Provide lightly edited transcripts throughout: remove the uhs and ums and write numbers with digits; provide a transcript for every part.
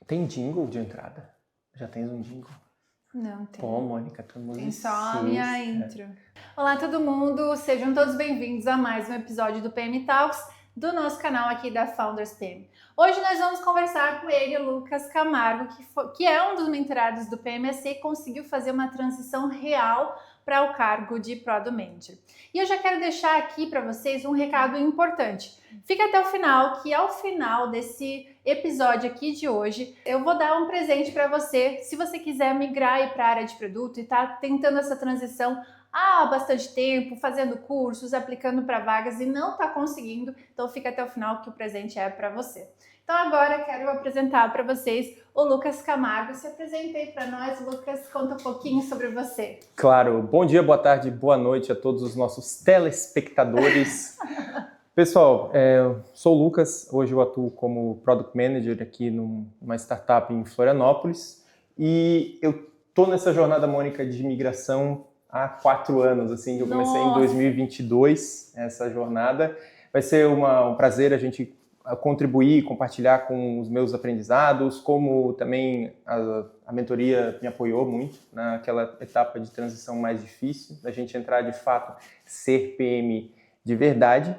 Tem jingle de entrada? Já tens um jingle? Não tem. Pô, Mônica, tu Tem só a minha intro. Olá, todo mundo! Sejam todos bem-vindos a mais um episódio do PM Talks, do nosso canal aqui da Founders PM. Hoje nós vamos conversar com ele, Lucas Camargo, que é um dos mentorados do PMSC e conseguiu fazer uma transição real para o cargo de Product Manager. E eu já quero deixar aqui para vocês um recado importante. Fica até o final, que ao final desse episódio aqui de hoje, eu vou dar um presente para você, se você quiser migrar para a área de produto e está tentando essa transição há bastante tempo, fazendo cursos, aplicando para vagas e não está conseguindo, então fica até o final que o presente é para você. Então agora quero apresentar para vocês o Lucas Camargo. Se apresente aí para nós, Lucas, conta um pouquinho sobre você. Claro, bom dia, boa tarde, boa noite a todos os nossos telespectadores. Pessoal, eu sou o Lucas, hoje eu atuo como Product Manager aqui numa startup em Florianópolis e eu estou nessa jornada, Mônica, de migração há 4 anos, assim, eu comecei em 2022 essa jornada. Vai ser um prazer a gente contribuir, compartilhar com os meus aprendizados, como também a mentoria me apoiou muito naquela etapa de transição mais difícil, da gente entrar de fato, ser PM de verdade,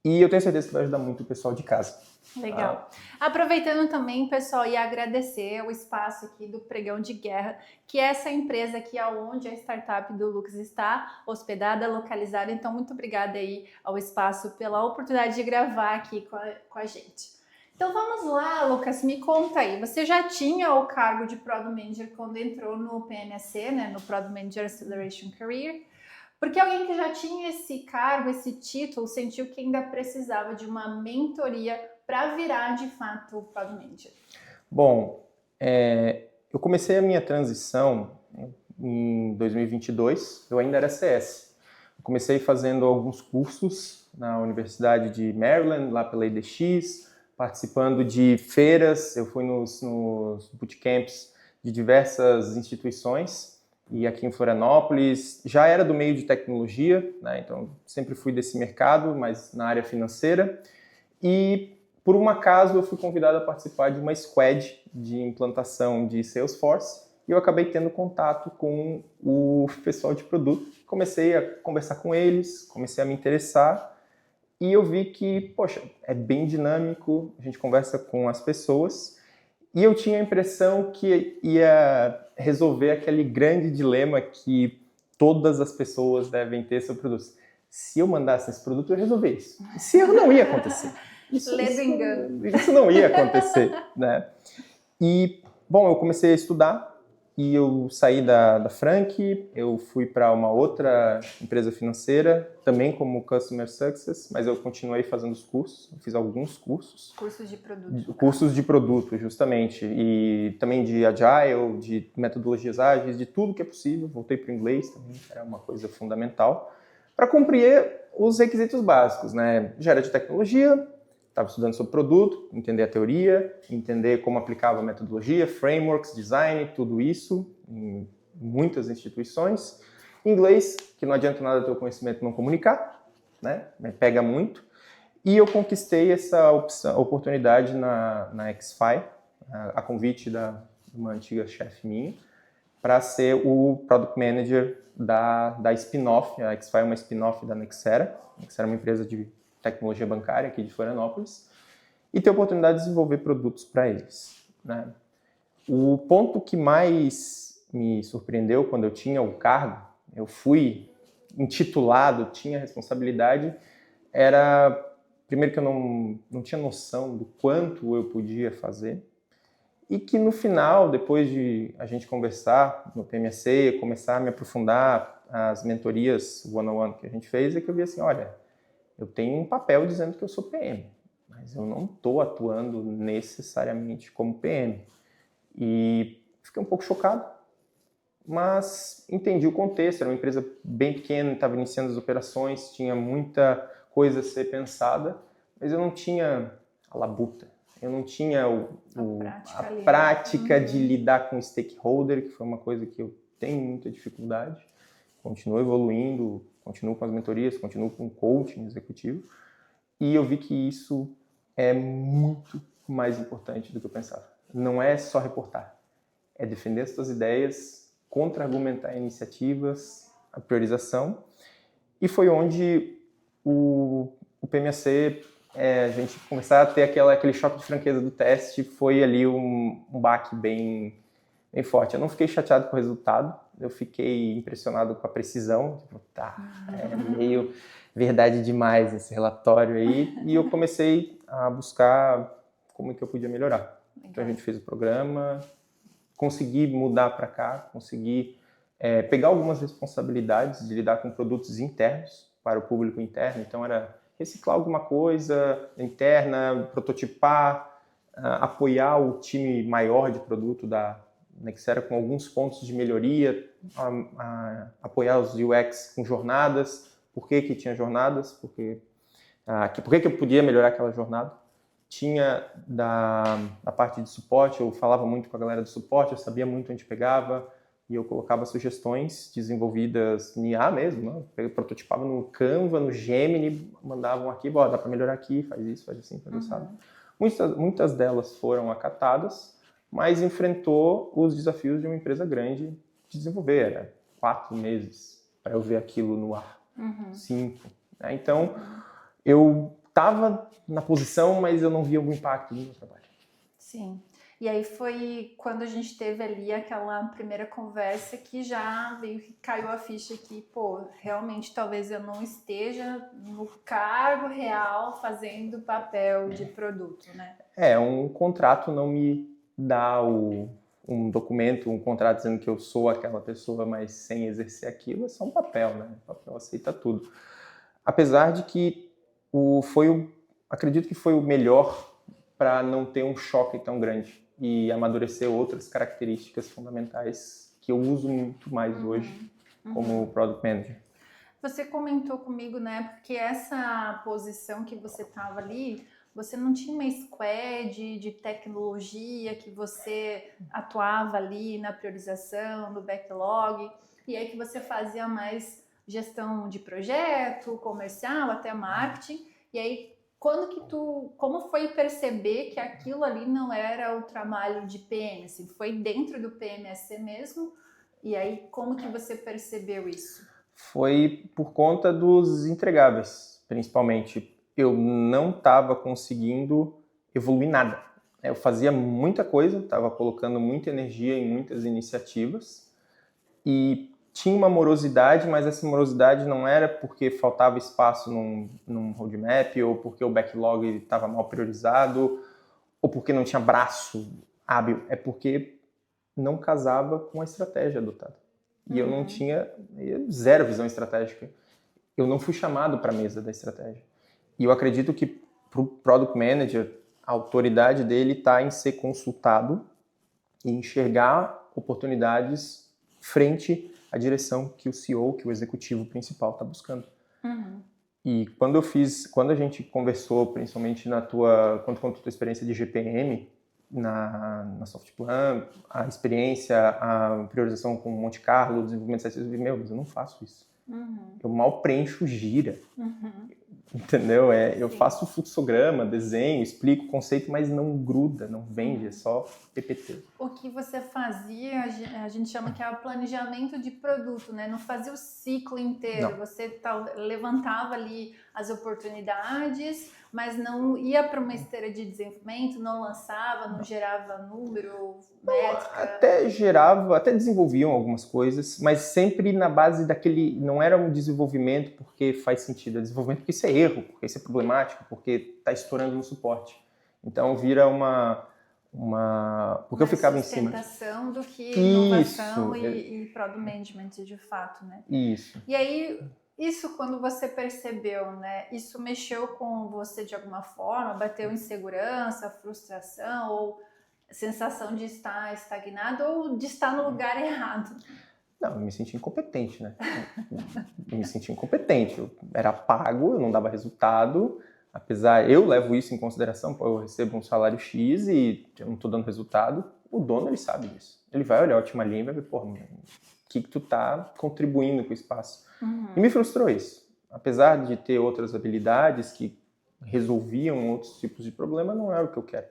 e eu tenho certeza que vai ajudar muito o pessoal de casa. Legal. Aproveitando também, pessoal, e agradecer o espaço aqui do Pregão de Guerra, que é essa empresa aqui onde a startup do Lucas está hospedada, localizada. Então, muito obrigada aí ao espaço pela oportunidade de gravar aqui com a gente. Então, vamos lá, Lucas, me conta aí. Você já tinha o cargo de Product Manager quando entrou no PMSC, né, no Product Manager Acceleration Career? Porque alguém que já tinha esse cargo, esse título, sentiu que ainda precisava de uma mentoria para virar, de fato, o Product Manager? Bom, eu comecei a minha transição em 2022, eu ainda era CS. Eu comecei fazendo alguns cursos na Universidade de Maryland, lá pela EDX, participando de feiras, eu fui nos bootcamps de diversas instituições, e aqui em Florianópolis, já era do meio de tecnologia, né? Então sempre fui desse mercado, mas na área financeira, e por um acaso eu fui convidado a participar de uma squad de implantação de Salesforce, e eu acabei tendo contato com o pessoal de produto, comecei a conversar com eles, comecei a me interessar, e eu vi que, poxa, é bem dinâmico, a gente conversa com as pessoas, e eu tinha a impressão que ia resolver aquele grande dilema que todas as pessoas devem ter sobre produtos. Se eu mandasse esse produto, eu ia resolver isso. Se eu não ia acontecer. Isso não ia acontecer, né? E, bom, eu comecei a estudar e eu saí da Frank, eu fui para uma outra empresa financeira, também como Customer Success, mas eu continuei fazendo os cursos, eu fiz alguns cursos. Cursos de produto. Cursos de produto, justamente, e também de Agile, de metodologias ágeis, de tudo que é possível. Voltei para o inglês também, era uma coisa fundamental, para cumprir os requisitos básicos, né? Já era de tecnologia, estava estudando sobre produto, entender a teoria, entender como aplicava a metodologia, frameworks, design, tudo isso, em muitas instituições. Inglês, que não adianta nada ter o conhecimento e não comunicar, né? Pega muito. E eu conquistei essa oportunidade na X-Fi, a convite de uma antiga chefe minha, para ser o Product Manager da spin-off. A X-Fi é uma spin-off da Nexera. A Nexera é uma empresa de tecnologia bancária aqui de Florianópolis, e ter a oportunidade de desenvolver produtos para eles, né? O ponto que mais me surpreendeu quando eu tinha o cargo, eu fui intitulado, tinha responsabilidade, era, primeiro, que eu não tinha noção do quanto eu podia fazer, e que no final, depois de a gente conversar no PMSC, começar a me aprofundar as mentorias one-on-one que a gente fez, é que eu vi assim, olha, eu tenho um papel dizendo que eu sou PM, mas eu não estou atuando necessariamente como PM. E fiquei um pouco chocado, mas entendi o contexto. Era uma empresa bem pequena, estava iniciando as operações, tinha muita coisa a ser pensada, mas eu não tinha a labuta, eu não tinha a prática de lidar com stakeholder, que foi uma coisa que eu tenho muita dificuldade. Continuo evoluindo, continuo com as mentorias, continuo com o coaching executivo, e eu vi que isso é muito mais importante do que eu pensava. não é só reportar, é defender as suas ideias, contra-argumentar iniciativas, a priorização. E foi onde o PMAC, a gente começar a ter aquele choque de franqueza do teste, foi ali um baque bem forte. Eu não fiquei chateado com o resultado, eu fiquei impressionado com a precisão. Tipo, é meio verdade demais esse relatório aí. E eu comecei a buscar como que eu podia melhorar. Então a gente fez o programa, consegui mudar para cá, consegui pegar algumas responsabilidades de lidar com produtos internos para o público interno. Então era reciclar alguma coisa interna, prototipar, apoiar o time maior de produto da Nexera com alguns pontos de melhoria, apoiar os UX com jornadas. Por que tinha jornadas? Por que eu podia melhorar aquela jornada? Tinha da parte de suporte, eu falava muito com a galera do suporte, eu sabia muito onde pegava, e eu colocava sugestões desenvolvidas em IA mesmo, né? Eu prototipava no Canva, no Gemini, mandava um arquivo, dá para melhorar aqui, faz isso, faz assim, faz assado. Muitas delas foram acatadas, mas enfrentou os desafios de uma empresa grande de desenvolver. Era 4 meses para eu ver aquilo no ar, 5. Né? Então, eu estava na posição, mas eu não via o impacto do meu trabalho. Sim. E aí foi quando a gente teve ali aquela primeira conversa que já veio que caiu a ficha que, realmente talvez eu não esteja no cargo real fazendo papel de produto, né? Um contrato não me dá um documento, um contrato dizendo que eu sou aquela pessoa, mas sem exercer aquilo, é só um papel, né? O papel aceita tudo. Apesar de que acredito que foi o melhor para não ter um choque tão grande e amadurecer outras características fundamentais que eu uso muito mais hoje como Product Manager. Você comentou comigo, né, porque essa posição que você estava ali, você não tinha uma squad de tecnologia que você atuava ali na priorização, no backlog, e aí que você fazia mais gestão de projeto, comercial, até marketing, e aí como foi perceber que aquilo ali não era o trabalho de PM, assim, foi dentro do PMSC mesmo? E aí, como que você percebeu isso? Foi por conta dos entregáveis, principalmente. Eu não estava conseguindo evoluir nada. Eu fazia muita coisa, estava colocando muita energia em muitas iniciativas e tinha uma morosidade, mas essa morosidade não era porque faltava espaço num roadmap ou porque o backlog estava mal priorizado ou porque não tinha braço hábil. É porque não casava com a estratégia adotada. E eu não tinha zero visão estratégica. Eu não fui chamado para a mesa da estratégia. E eu acredito que para o Product Manager, a autoridade dele está em ser consultado e enxergar oportunidades frente à direção que o CEO, que o executivo principal está buscando. E quando a gente conversou, principalmente quando contou a tua experiência de GPM, na Softplan, a experiência, a priorização com Monte Carlo, desenvolvimento de sites, mas eu não faço isso. Eu mal preencho gira. Entendeu? Eu faço fluxograma, desenho, explico o conceito, mas não gruda, não vende, é só PPT. O que você fazia, a gente chama que é o planejamento de produto, né? Não fazia o ciclo inteiro, você levantava ali as oportunidades, mas não ia para uma esteira de desenvolvimento, não lançava, não gerava número, métrica. Até desenvolviam algumas coisas, mas sempre na base daquele, não era um desenvolvimento porque faz sentido, é desenvolvimento porque isso é erro, porque isso é problemático, porque está estourando no suporte. Então vira porque eu ficava em cima. Sustentação do que inovação e product management de fato, né? Isso. E aí, isso quando você percebeu, né? Isso mexeu com você de alguma forma? Bateu insegurança, frustração ou sensação de estar estagnado ou de estar no lugar errado? Não, eu me senti incompetente, né? Eu era pago, eu não dava resultado. Apesar, eu levo isso em consideração, eu recebo um salário X e eu não estou dando resultado, o dono, ele sabe disso. Ele vai olhar a última linha e vai ver, o que tu tá contribuindo com o espaço. E me frustrou isso. Apesar de ter outras habilidades que resolviam outros tipos de problema, não era o que eu quero.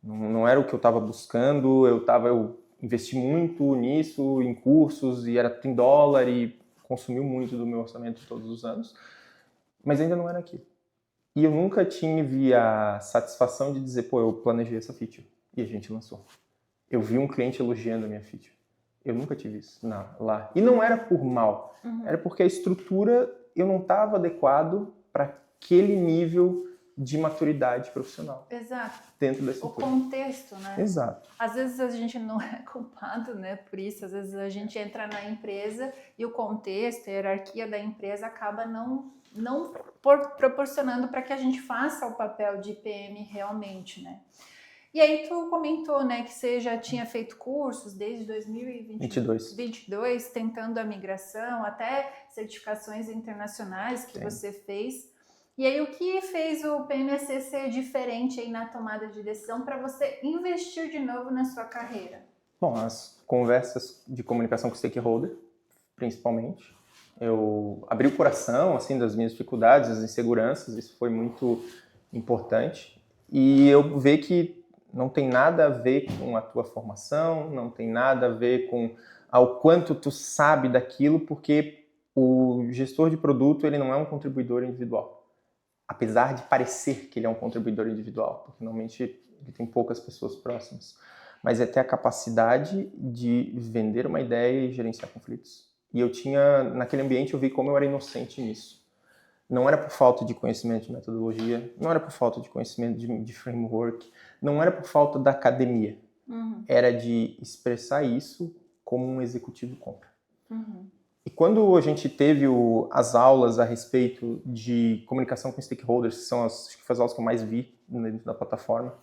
Não era o que eu estava buscando, eu investi muito nisso, em cursos, e era em dólar, e consumiu muito do meu orçamento todos os anos, mas ainda não era aquilo. E eu nunca tive a satisfação de dizer, pô, eu planejei essa feature, e a gente lançou. Eu vi um cliente elogiando a minha feature. Eu nunca tive isso lá. E não era por mal, era porque a estrutura eu não estava adequado para aquele nível de maturidade profissional. Exato. Dentro da estrutura. O contexto, né? Exato. Às vezes a gente não é culpado, né, por isso. Às vezes a gente entra na empresa e o contexto, a hierarquia da empresa acaba não proporcionando para que a gente faça o papel de PM realmente, né? E aí tu comentou, né, que você já tinha feito cursos desde 2022, tentando a migração, até certificações internacionais que você fez. E aí o que fez o PMSC ser diferente aí na tomada de decisão para você investir de novo na sua carreira? Bom, as conversas de comunicação com o stakeholder, principalmente. Eu abri o coração, assim, das minhas dificuldades, das inseguranças, isso foi muito importante. E eu vi que não tem nada a ver com a tua formação, não tem nada a ver com ao quanto tu sabe daquilo, porque o gestor de produto, ele não é um contribuidor individual. Apesar de parecer que ele é um contribuidor individual, porque normalmente ele tem poucas pessoas próximas. Mas é ter a capacidade de vender uma ideia e gerenciar conflitos. E eu tinha, naquele ambiente, eu vi como eu era inocente nisso. Não era por falta de conhecimento de metodologia, não era por falta de conhecimento de framework, não era por falta da academia. Era de expressar isso como um executivo compra. E quando a gente teve as aulas a respeito de comunicação com stakeholders, que são as aulas que eu mais vi dentro da plataforma,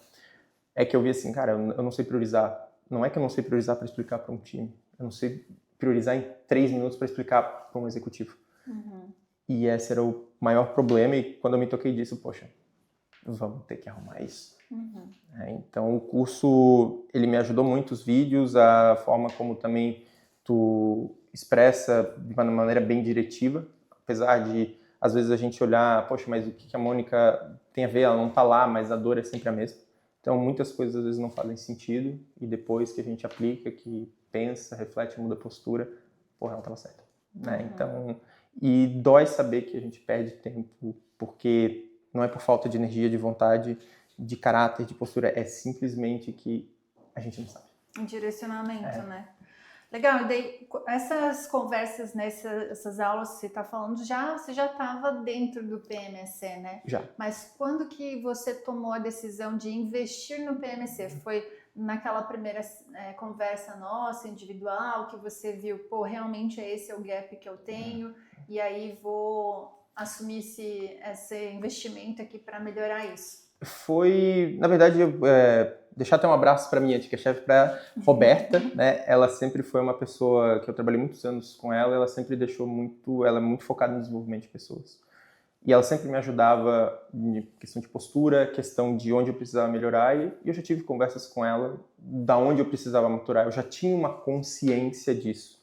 é que eu vi assim, cara, eu não sei priorizar. Não é que eu não sei priorizar para explicar para um time. Eu não sei priorizar em 3 minutos para explicar para um executivo. E esse era o maior problema, e quando eu me toquei disso, poxa, vamos ter que arrumar isso. Então o curso, ele me ajudou muito, os vídeos, a forma como também tu expressa de uma maneira bem diretiva, apesar de às vezes a gente olhar, poxa, mas o que a Mônica tem a ver? Ela não tá lá, mas a dor é sempre a mesma. Então muitas coisas às vezes não fazem sentido, e depois que a gente aplica, que pensa, reflete, muda a postura, porra, ela estava certa. Então, e dói saber que a gente perde tempo, porque não é por falta de energia, de vontade, de caráter, de postura, é simplesmente que a gente não sabe. Um direcionamento, né? Legal, e daí essas conversas, né, essas aulas que você está falando, você já estava dentro do PMSC, né? Já. Mas quando que você tomou a decisão de investir no PMSC? Foi naquela primeira conversa nossa, individual, que você viu, pô, realmente esse é o gap que eu tenho, e aí vou assumir esse investimento aqui para melhorar isso? Foi, na verdade, deixar até um abraço para minha antiga chefe, para Roberta, né? Ela sempre foi uma pessoa que eu trabalhei muitos anos com ela, ela sempre ela é muito focada no desenvolvimento de pessoas. E ela sempre me ajudava em questão de postura, questão de onde eu precisava melhorar, e eu já tive conversas com ela da onde eu precisava maturar, eu já tinha uma consciência disso.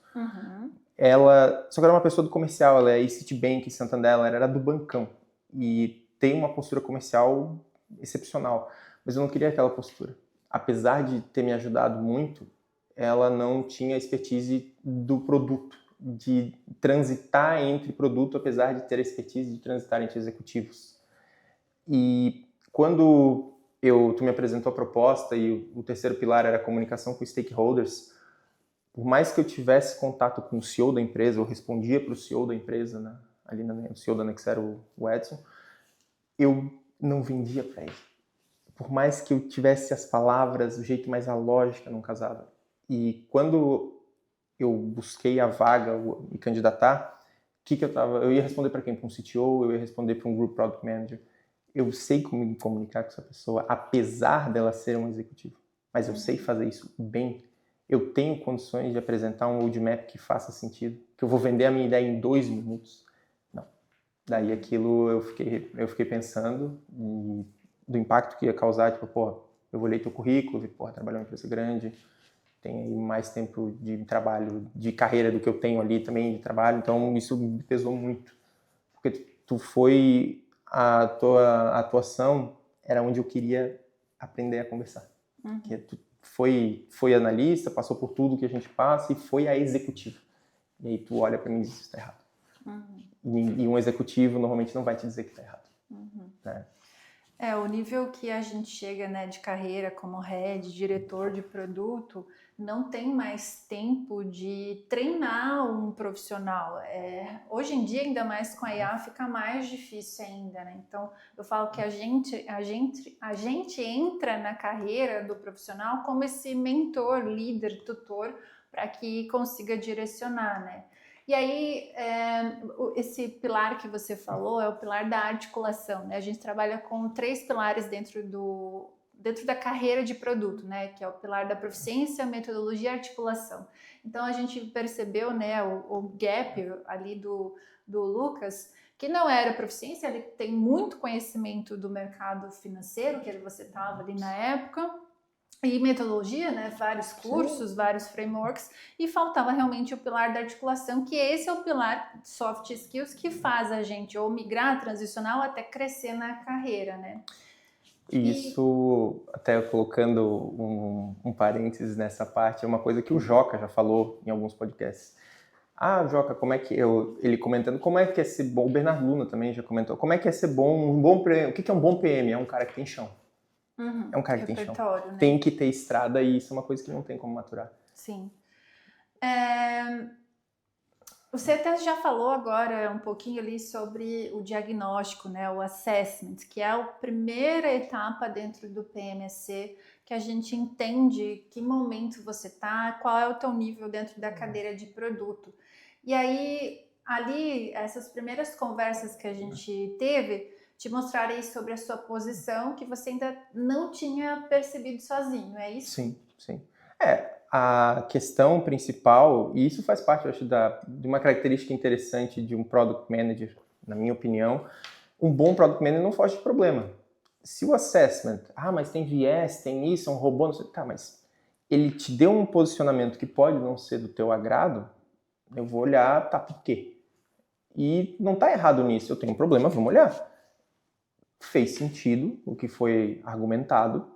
Ela, só que era uma pessoa do comercial, ela é Citibank, Santander, ela era do bancão, e tem uma postura comercial excepcional, mas eu não queria aquela postura. Apesar de ter me ajudado muito, ela não tinha expertise do produto, de transitar entre produto, apesar de ter a expertise de transitar entre executivos. E quando tu me apresentou a proposta e o terceiro pilar era a comunicação com stakeholders, por mais que eu tivesse contato com o CEO da empresa, eu respondia para o CEO da empresa, o CEO da Nexero, o Edson, eu não vendia para ele. Por mais que eu tivesse as palavras, o jeito, mas a lógica não casava. E quando eu busquei a vaga, me candidatar, eu ia responder para quem? Para um CTO, eu ia responder para um Group Product Manager. Eu sei como me comunicar com essa pessoa, apesar dela ser um executivo. Mas eu sei fazer isso bem. Eu tenho condições de apresentar um roadmap que faça sentido, que eu vou vender a minha ideia em 2 minutos. Não. Daí aquilo eu fiquei pensando do impacto que ia causar, tipo, pô, eu vou ler teu currículo, vi, pô, trabalhar em uma empresa grande, tem aí mais tempo de trabalho, de carreira do que eu tenho ali também de trabalho, então isso me pesou muito. Porque a tua atuação era onde eu queria aprender a conversar. Que tu foi analista, passou por tudo que a gente passa e foi a executiva. E aí tu olha para mim e diz, isso está errado. E um executivo normalmente não vai te dizer que está errado. Né? O nível que a gente chega, né, de carreira como head, diretor de produto, não tem mais tempo de treinar um profissional. Hoje em dia, ainda mais com a IA, fica mais difícil ainda, né? Então, eu falo que a gente entra na carreira do profissional como esse mentor, líder, tutor, para que consiga direcionar, né? E aí, esse pilar que você falou é o pilar da articulação, né? A gente trabalha com 3 pilares dentro da carreira de produto, né? Que é o pilar da proficiência, metodologia e articulação. Então, a gente percebeu, né, o gap ali do Lucas, que não era proficiência, ele tem muito conhecimento do mercado financeiro, que você estava ali na época, e metodologia, né? Vários cursos, vários frameworks, e faltava realmente o pilar da articulação, que esse é o pilar soft skills que faz a gente ou migrar, transicionar ou até crescer na carreira, né? Isso, até colocando um parênteses nessa parte, é uma coisa que o Joca já falou em alguns podcasts. Joca, como é que ele comentando, como é que é ser bom, o Bernardo Luna também já comentou, como é que é ser bom, o que é um bom PM? É um cara que tem chão. É um cara que tem chão. Né? Tem que ter estrada e isso é uma coisa que não tem como maturar. Sim. Você até já falou agora um pouquinho ali sobre o diagnóstico, né, o assessment, que é a primeira etapa dentro do PMSC, que a gente entende que momento você está, qual é o teu nível dentro da cadeira de produto. E aí, ali, essas primeiras conversas que a gente teve, te mostraram sobre a sua posição, que você ainda não tinha percebido sozinho, é isso? Sim. A questão principal, e isso faz parte, eu acho, de uma característica interessante de um Product Manager, na minha opinião, um bom Product Manager não foge de problema. Se o assessment, mas tem viés, tem isso, é um robô, não sei, mas ele te deu um posicionamento que pode não ser do teu agrado, eu vou olhar, por quê? E não está errado nisso, eu tenho um problema, vamos olhar. Fez sentido o que foi argumentado,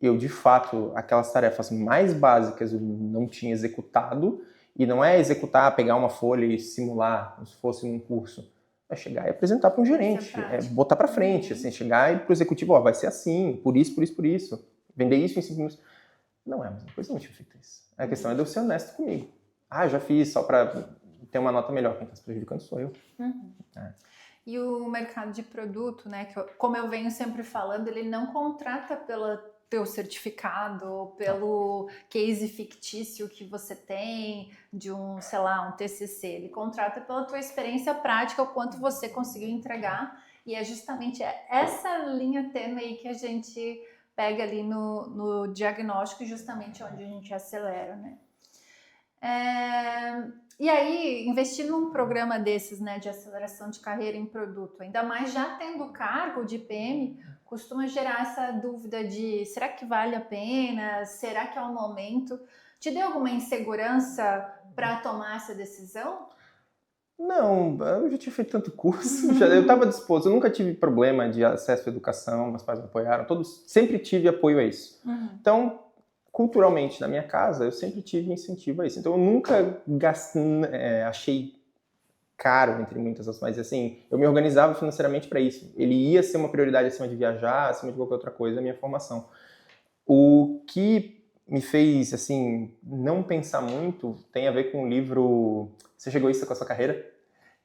eu, de fato, aquelas tarefas mais básicas eu não tinha executado, e não é executar, pegar uma folha e simular, como se fosse num curso. É chegar e apresentar para um gerente, botar para frente, assim, chegar e para o executivo, vai ser assim, por isso. Vender isso em 5 minutos. Não é a mesma coisa, eu não tinha feito isso. A questão é de eu ser honesto comigo. Já fiz só para ter uma nota melhor. Quem está se prejudicando sou eu. E o mercado de produto, né, que como eu venho sempre falando, ele não contrata pelo teu certificado, pelo case fictício que você tem de um TCC. Ele contrata pela tua experiência prática, o quanto você conseguiu entregar, e é justamente essa linha tênue aí que a gente pega ali no diagnóstico, justamente onde a gente acelera, né? E aí, investir num programa desses, né, de aceleração de carreira em produto, ainda mais já tendo cargo de PM, costuma gerar essa dúvida de será que vale a pena? Será que é o momento? Te deu alguma insegurança para tomar essa decisão? Não, eu já tinha feito tanto curso, eu estava disposto, eu nunca tive problema de acesso à educação, meus pais me apoiaram, sempre tive apoio a isso. Então, culturalmente, na minha casa, eu sempre tive incentivo a isso. Então, eu nunca achei caro, entre muitas outras, mas assim, eu me organizava financeiramente para isso. Ele ia ser uma prioridade acima de viajar, acima de qualquer outra coisa, a minha formação. O que me fez, assim, não pensar muito tem a ver com o livro Seja Egoísta com a Sua Carreira,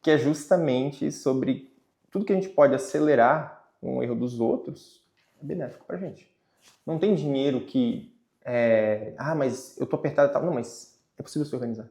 que é justamente sobre tudo que a gente pode acelerar com o erro dos outros, é benéfico pra gente. Não tem dinheiro que mas eu tô apertado e tal. Não, mas é possível se organizar.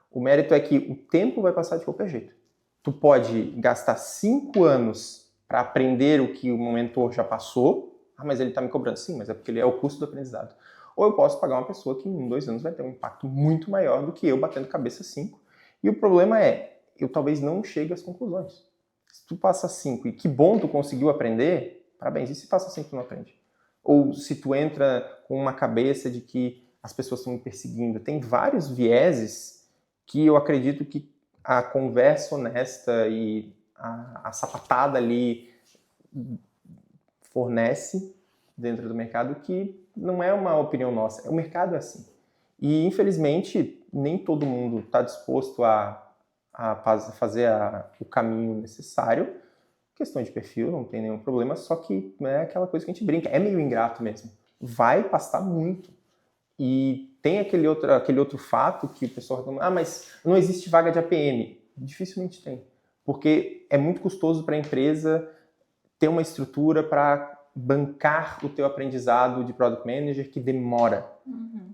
O mérito é que o tempo vai passar de qualquer jeito. Tu pode gastar 5 anos para aprender o que o mentor já passou. Mas ele tá me cobrando. Sim, mas é porque ele é o custo do aprendizado. Ou eu posso pagar uma pessoa que em 2 anos vai ter um impacto muito maior do que eu batendo cabeça 5. E o problema é, eu talvez não chegue às conclusões. Se tu passa 5 e que bom tu conseguiu aprender, parabéns. E se passa 5 tu não aprende? Ou se tu entra com uma cabeça de que as pessoas estão me perseguindo. Tem vários vieses que eu acredito que a conversa honesta e a sapatada ali fornece dentro do mercado que não é uma opinião nossa, o mercado é assim. E, infelizmente, nem todo mundo está disposto a fazer o caminho necessário. Questão de perfil, não tem nenhum problema, só que é aquela coisa que a gente brinca, é meio ingrato mesmo. Vai pastar muito. E tem aquele outro fato que o pessoal reclama, mas não existe vaga de APM. Dificilmente tem, porque é muito custoso para a empresa ter uma estrutura para bancar o teu aprendizado de Product Manager, que demora.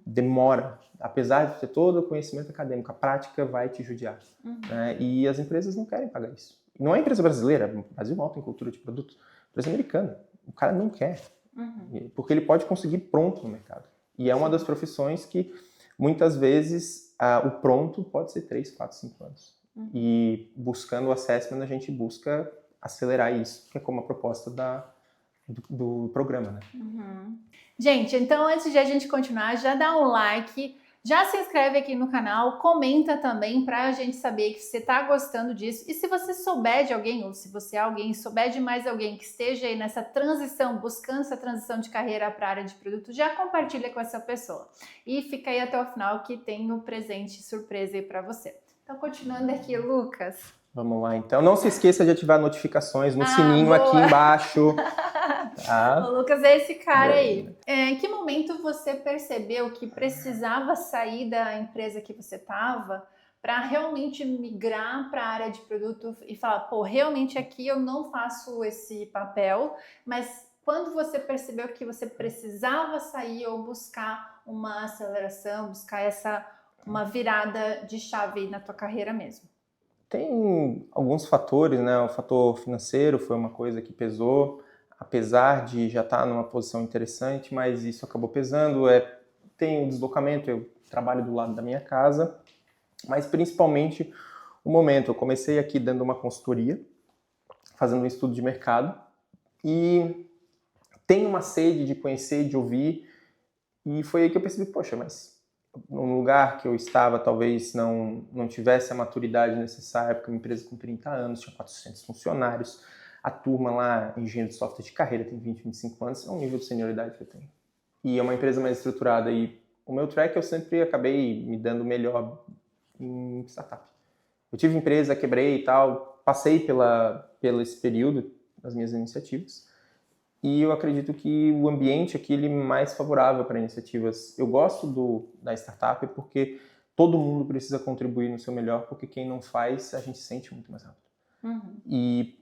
Demora. Apesar de ter todo o conhecimento acadêmico, a prática vai te judiar. Né? E as empresas não querem pagar isso. Não é empresa brasileira, o Brasil mal tem cultura de produto. Empresa americana. O cara não quer. Porque ele pode conseguir pronto no mercado. E é uma das profissões que, muitas vezes, o pronto pode ser 3, 4, 5 anos. E buscando o assessment, a gente busca acelerar isso, que é como a proposta do programa, né? Gente, então antes de a gente continuar, já dá um like, já se inscreve aqui no canal, comenta também pra gente saber que você tá gostando disso. E se você souber de alguém, ou se você é alguém, souber de mais alguém que esteja aí nessa transição, buscando essa transição de carreira para a área de produto, já compartilha com essa pessoa. E fica aí até o final que tem um presente surpresa aí pra você. Então, continuando aqui, Lucas. Vamos lá, então. Não se esqueça de ativar notificações no sininho boa. Aqui embaixo. Tá? O Lucas é esse cara aí. Em que momento você percebeu que precisava sair da empresa que você estava para realmente migrar para a área de produto e falar, pô, realmente aqui eu não faço esse papel, mas quando você percebeu que você precisava sair ou buscar uma aceleração, buscar uma virada de chave na tua carreira mesmo? Tem alguns fatores, né? O fator financeiro foi uma coisa que pesou, apesar de já estar numa posição interessante, mas isso acabou pesando. Tem o deslocamento, eu trabalho do lado da minha casa, mas principalmente o momento. Eu comecei aqui dando uma consultoria, fazendo um estudo de mercado, e tenho uma sede de conhecer, de ouvir, e foi aí que eu percebi, poxa, mas num lugar que eu estava, talvez não tivesse a maturidade necessária, porque uma empresa com 30 anos, tinha 400 funcionários, a turma lá, engenheiro de software de carreira, tem 20, 25 anos, é um nível de senioridade que eu tenho. E é uma empresa mais estruturada, e o meu track eu sempre acabei me dando melhor em startup. Eu tive empresa, quebrei e tal, passei pelo esse período das minhas iniciativas, e eu acredito que o ambiente aqui ele é mais favorável para iniciativas. Eu gosto da startup porque todo mundo precisa contribuir no seu melhor, porque quem não faz, a gente sente muito mais rápido. E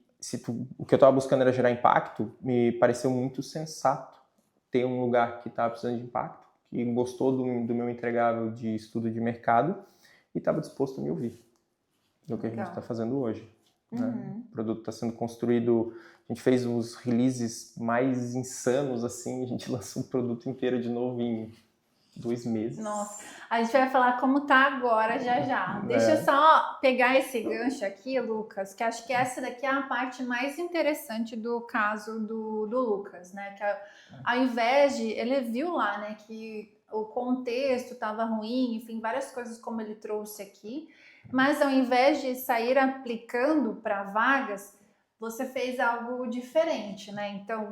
o que eu estava buscando era gerar impacto, me pareceu muito sensato ter um lugar que estava precisando de impacto, que gostou do meu entregável de estudo de mercado e estava disposto a me ouvir. É o que a gente está fazendo hoje. Né? O produto está sendo construído, a gente fez os releases mais insanos, assim, a gente lançou o produto inteiro de novo em 2 meses. Nossa, a gente vai falar como tá agora já. Deixa eu só pegar esse gancho aqui, Lucas, que acho que essa daqui é a parte mais interessante do caso do Lucas, né? Que ao invés de, ele viu lá, né, que o contexto estava ruim, enfim, várias coisas como ele trouxe aqui, mas ao invés de sair aplicando para vagas, você fez algo diferente, né? Então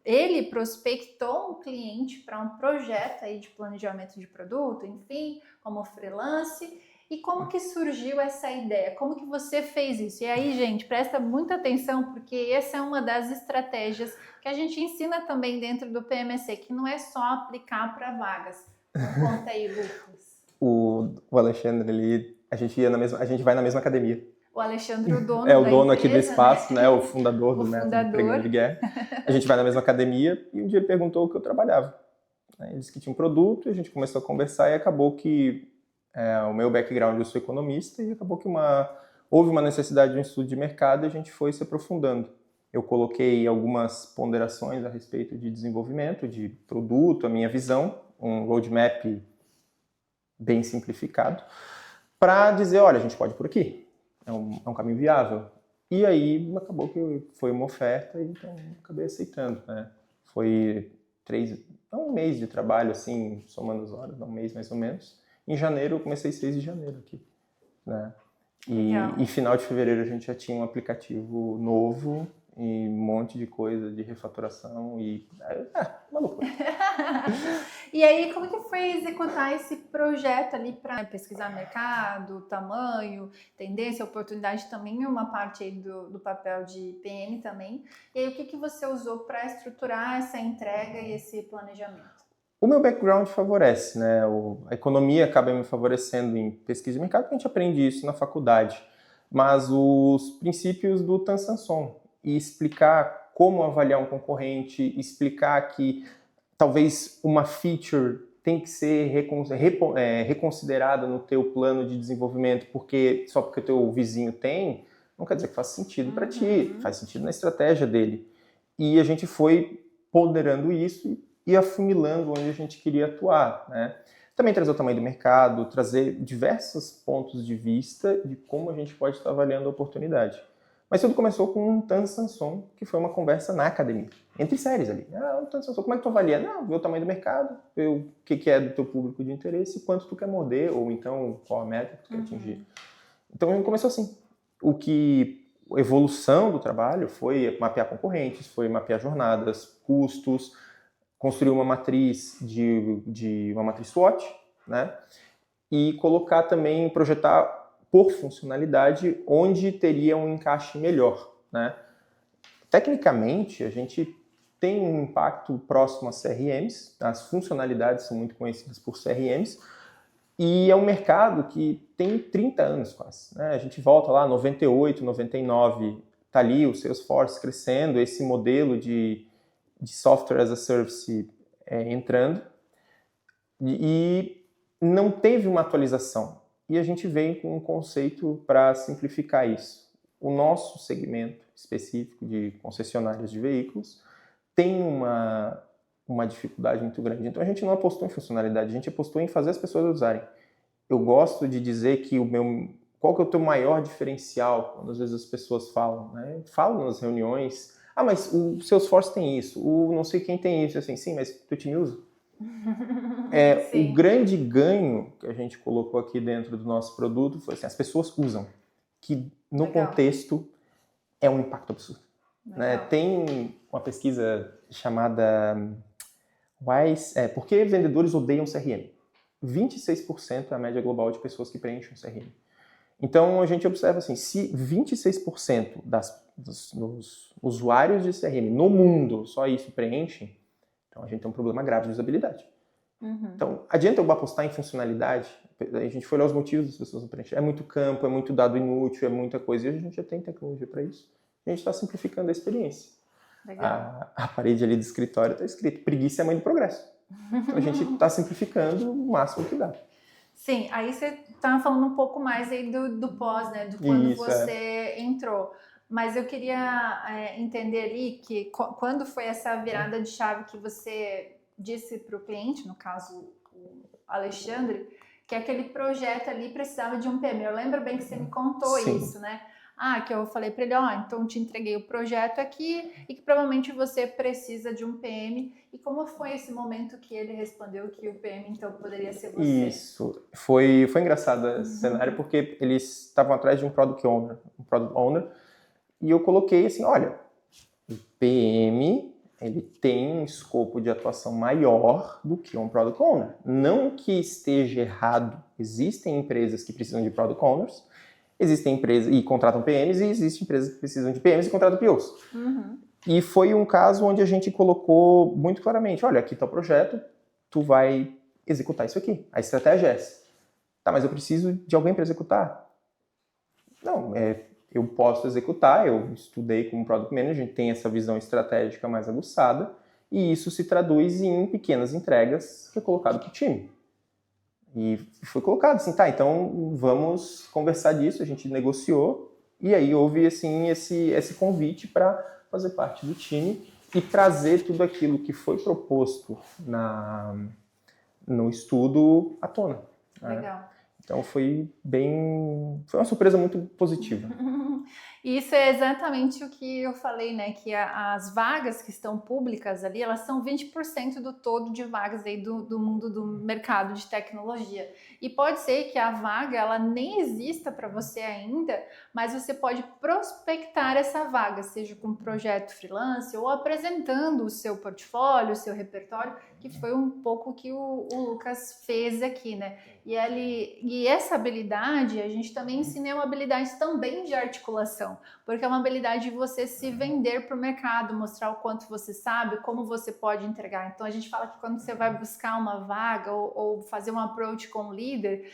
ele prospectou um cliente para um projeto aí de planejamento de produto, enfim, como freelance. E como que surgiu essa ideia? Como que você fez isso? E aí, gente, presta muita atenção, porque essa é uma das estratégias que a gente ensina também dentro do PMC, que não é só aplicar para vagas. Então, conta aí, Lucas. O Alexandre, a gente vai na mesma academia. O Alexandre, o dono o dono da empresa, aqui do espaço, né? O fundador do método Pregão de Guerra. A gente vai na mesma academia e um dia ele perguntou o que eu trabalhava. Ele disse que tinha um produto e a gente começou a conversar e acabou que o meu background, eu sou economista, e acabou que houve uma necessidade de um estudo de mercado e a gente foi se aprofundando. Eu coloquei algumas ponderações a respeito de desenvolvimento, de produto, a minha visão, um roadmap bem simplificado, para dizer, olha, a gente pode ir por aqui. É um caminho viável. E aí acabou que foi uma oferta e então acabei aceitando, né? Foi 1 mês de trabalho, assim, somando as horas, 1 mês mais ou menos. Em janeiro, eu comecei 6 de janeiro aqui, né? E final de fevereiro a gente já tinha um aplicativo novo e um monte de coisa de refatoração e... uma loucura. E aí, como que foi executar esse projeto ali para pesquisar mercado, tamanho, tendência, oportunidade também é uma parte aí do papel de PM também. E aí, o que que você usou para estruturar essa entrega e esse planejamento? O meu background favorece, né? A economia acaba me favorecendo em pesquisa de mercado, porque a gente aprende isso na faculdade. Mas os princípios do Tan San Son e explicar como avaliar um concorrente, explicar que talvez uma feature tem que ser reconsiderada no teu plano de desenvolvimento só porque o teu vizinho tem, não quer dizer que faz sentido para ti, faz sentido na estratégia dele. E a gente foi ponderando isso e afunilando onde a gente queria atuar, né? Também trazer o tamanho do mercado, trazer diversos pontos de vista de como a gente pode estar avaliando a oportunidade. Mas tudo começou com um Tan San Son, que foi uma conversa na academia, entre séries ali. O Tan San Son, como é que tu avalia? Não, ver o tamanho do mercado, ver o que é do teu público de interesse, quanto tu quer morder, ou então qual a meta que tu quer atingir. Então começou assim. A evolução do trabalho foi mapear concorrentes, foi mapear jornadas, custos, construir uma matriz uma matriz SWOT, né? E colocar também, projetar por funcionalidade onde teria um encaixe melhor, né? Tecnicamente, a gente tem um impacto próximo a CRMs, as funcionalidades são muito conhecidas por CRMs, e é um mercado que tem 30 anos quase, né? A gente volta lá, 98, 99, tá ali o Salesforce crescendo, esse modelo de software as a service entrando, e não teve uma atualização. E a gente vem com um conceito para simplificar isso. O nosso segmento específico de concessionárias de veículos tem uma dificuldade muito grande. Então a gente não apostou em funcionalidade, a gente apostou em fazer as pessoas usarem. Eu gosto de dizer que qual que é o teu maior diferencial, quando às vezes as pessoas falam, né? Falam nas reuniões, mas o Salesforce tem isso, o não sei quem tem isso, assim, sim, mas teu time usa? O grande ganho que a gente colocou aqui dentro do nosso produto foi assim, as pessoas usam, que no contexto é um impacto absurdo. Né? Tem uma pesquisa chamada Por que vendedores odeiam CRM? 26% é a média global de pessoas que preenchem o CRM. Então a gente observa assim, se 26% dos usuários de CRM no mundo só isso preenchem, então a gente tem um problema grave de usabilidade. Então, adianta eu apostar em funcionalidade? A gente foi olhar os motivos das pessoas não preencher. É muito campo, é muito dado inútil, é muita coisa. E a gente já tem tecnologia para isso. A gente está simplificando a experiência. A parede ali do escritório está escrito: preguiça é a mãe do progresso. Então a gente está simplificando o máximo que dá. Sim, aí você está falando um pouco mais aí do pós, né? Do quando você entrou. Mas eu queria entender ali que quando foi essa virada de chave que você disse para o cliente, no caso o Alexandre, que aquele projeto ali precisava de um PM. Eu lembro bem que você me contou isso, né? Que eu falei para ele, então te entreguei o projeto aqui e que provavelmente você precisa de um PM. E como foi esse momento que ele respondeu que o PM então poderia ser você? Isso, foi engraçado esse cenário, porque eles estavam atrás de um Product Owner, e eu coloquei assim, olha, o PM, ele tem um escopo de atuação maior do que um Product Owner. Não que esteja errado, existem empresas que precisam de Product Owners, existem empresas e contratam PMs, e existem empresas que precisam de PMs e contratam POs. E foi um caso onde a gente colocou muito claramente, olha, aqui está o projeto, tu vai executar isso aqui, a estratégia é essa. Tá, mas eu preciso de alguém para executar? Não, eu posso executar, eu estudei como Product Manager, a gente tem essa visão estratégica mais aguçada, e isso se traduz em pequenas entregas que é colocado para o time. E foi colocado assim, tá, então vamos conversar disso, a gente negociou, e aí houve assim, esse convite para fazer parte do time e trazer tudo aquilo que foi proposto no estudo à tona. Legal. Então foi uma surpresa muito positiva. E isso é exatamente o que eu falei, né? Que as vagas que estão públicas ali, elas são 20% do todo de vagas aí do mundo do mercado de tecnologia. E pode ser que a vaga, ela nem exista para você ainda, mas você pode prospectar essa vaga, seja com um projeto freelance ou apresentando o seu portfólio, o seu repertório, que foi um pouco o que o Lucas fez aqui, né? E essa habilidade, a gente também ensina uma habilidade também de articulação, porque é uma habilidade de você se vender para o mercado, mostrar o quanto você sabe, como você pode entregar. Então a gente fala que quando você vai buscar uma vaga ou fazer um approach com o líder,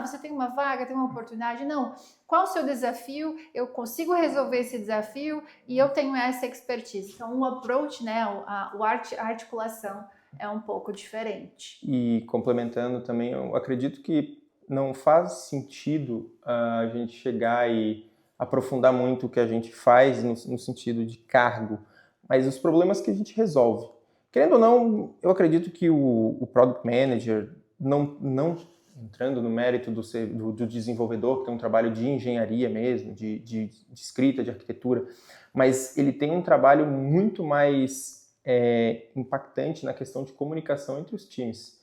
você tem uma vaga, tem uma oportunidade? Não. Qual o seu desafio? Eu consigo resolver esse desafio e eu tenho essa expertise. Então o approach, né, a articulação é um pouco diferente. E complementando também, eu acredito que não faz sentido a gente chegar e aprofundar muito o que a gente faz no sentido de cargo, mas os problemas que a gente resolve. Querendo ou não, eu acredito que o Product Manager, não entrando no mérito do desenvolvedor, que tem um trabalho de engenharia mesmo, de escrita, de arquitetura, mas ele tem um trabalho muito mais impactante na questão de comunicação entre os times.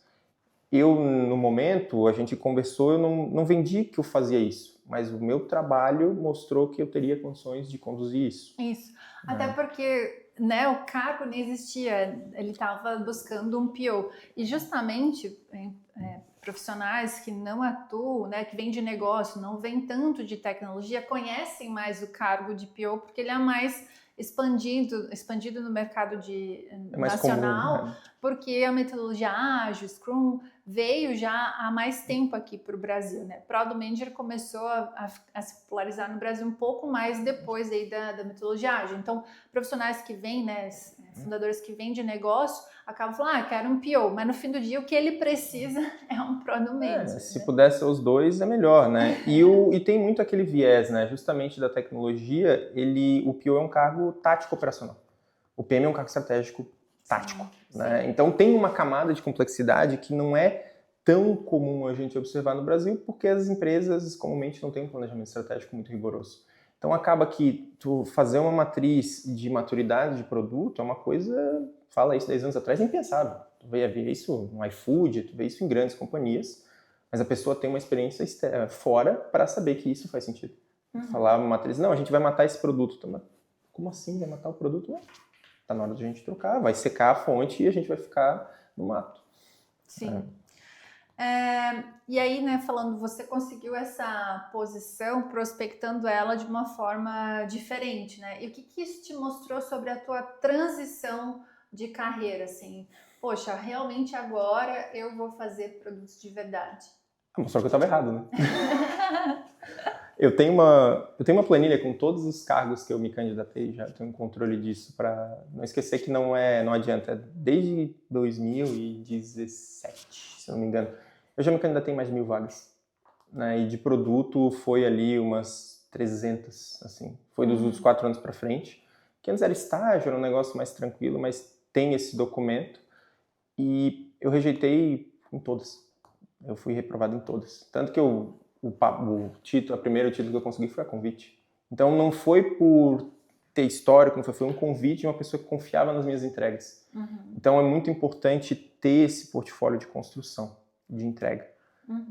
No momento, a gente conversou, eu não vendi que eu fazia isso, mas o meu trabalho mostrou que eu teria condições de conduzir isso. Isso, até porque, né, o cargo não existia, ele estava buscando um PO, e justamente profissionais que não atuam, né, que vêm de negócio, não vêm tanto de tecnologia, conhecem mais o cargo de PO, porque ele é mais expandido no mercado nacional, comum, né? Porque a metodologia ágil, Scrum, veio já há mais tempo aqui para o Brasil, né? Product Manager começou a se popularizar no Brasil um pouco mais depois aí da metodologia ágil. Então, profissionais que vêm, né, fundadores que vêm de negócio, acabam falando, quero um PO, mas no fim do dia o que ele precisa é um Product Manager. Se pudesse os dois, é melhor, né? E tem muito aquele viés, né? Justamente da tecnologia, o PO é um cargo tático operacional. O PM é um cargo estratégico tático, né? Então tem uma camada de complexidade que não é tão comum a gente observar no Brasil, porque as empresas comumente não têm um planejamento estratégico muito rigoroso. Então acaba que tu fazer uma matriz de maturidade de produto é uma coisa, fala isso 10 anos atrás, impenssável. Tu vê isso no iFood, tu vê isso em grandes companhias, mas a pessoa tem uma experiência fora para saber que isso faz sentido. Falar uma matriz, não, a gente vai matar esse produto. Mas como assim vai matar o produto? Não. Tá na hora de a gente trocar, vai secar a fonte e a gente vai ficar no mato. Sim. E aí, né, falando, você conseguiu essa posição prospectando ela de uma forma diferente, né? E o que isso te mostrou sobre a tua transição de carreira, assim? Poxa, realmente agora eu vou fazer produtos de verdade. Mostrou que eu estava errado, né? Eu tenho uma planilha com todos os cargos que eu me candidatei, já tenho um controle disso para não esquecer que não adianta. Desde 2017, se eu não me engano, eu já me candidatei em mais de 1.000 vagas, né? E de produto foi ali umas 300, assim. Foi dos últimos 4 anos para frente, que antes era estágio, era um negócio mais tranquilo, mas tem esse documento e eu rejeitei em todas. Eu fui reprovado em todas. Tanto que o primeiro título que eu consegui foi a convite. Então não foi por ter histórico, foi um convite de uma pessoa que confiava nas minhas entregas. Então é muito importante ter esse portfólio de construção, de entrega.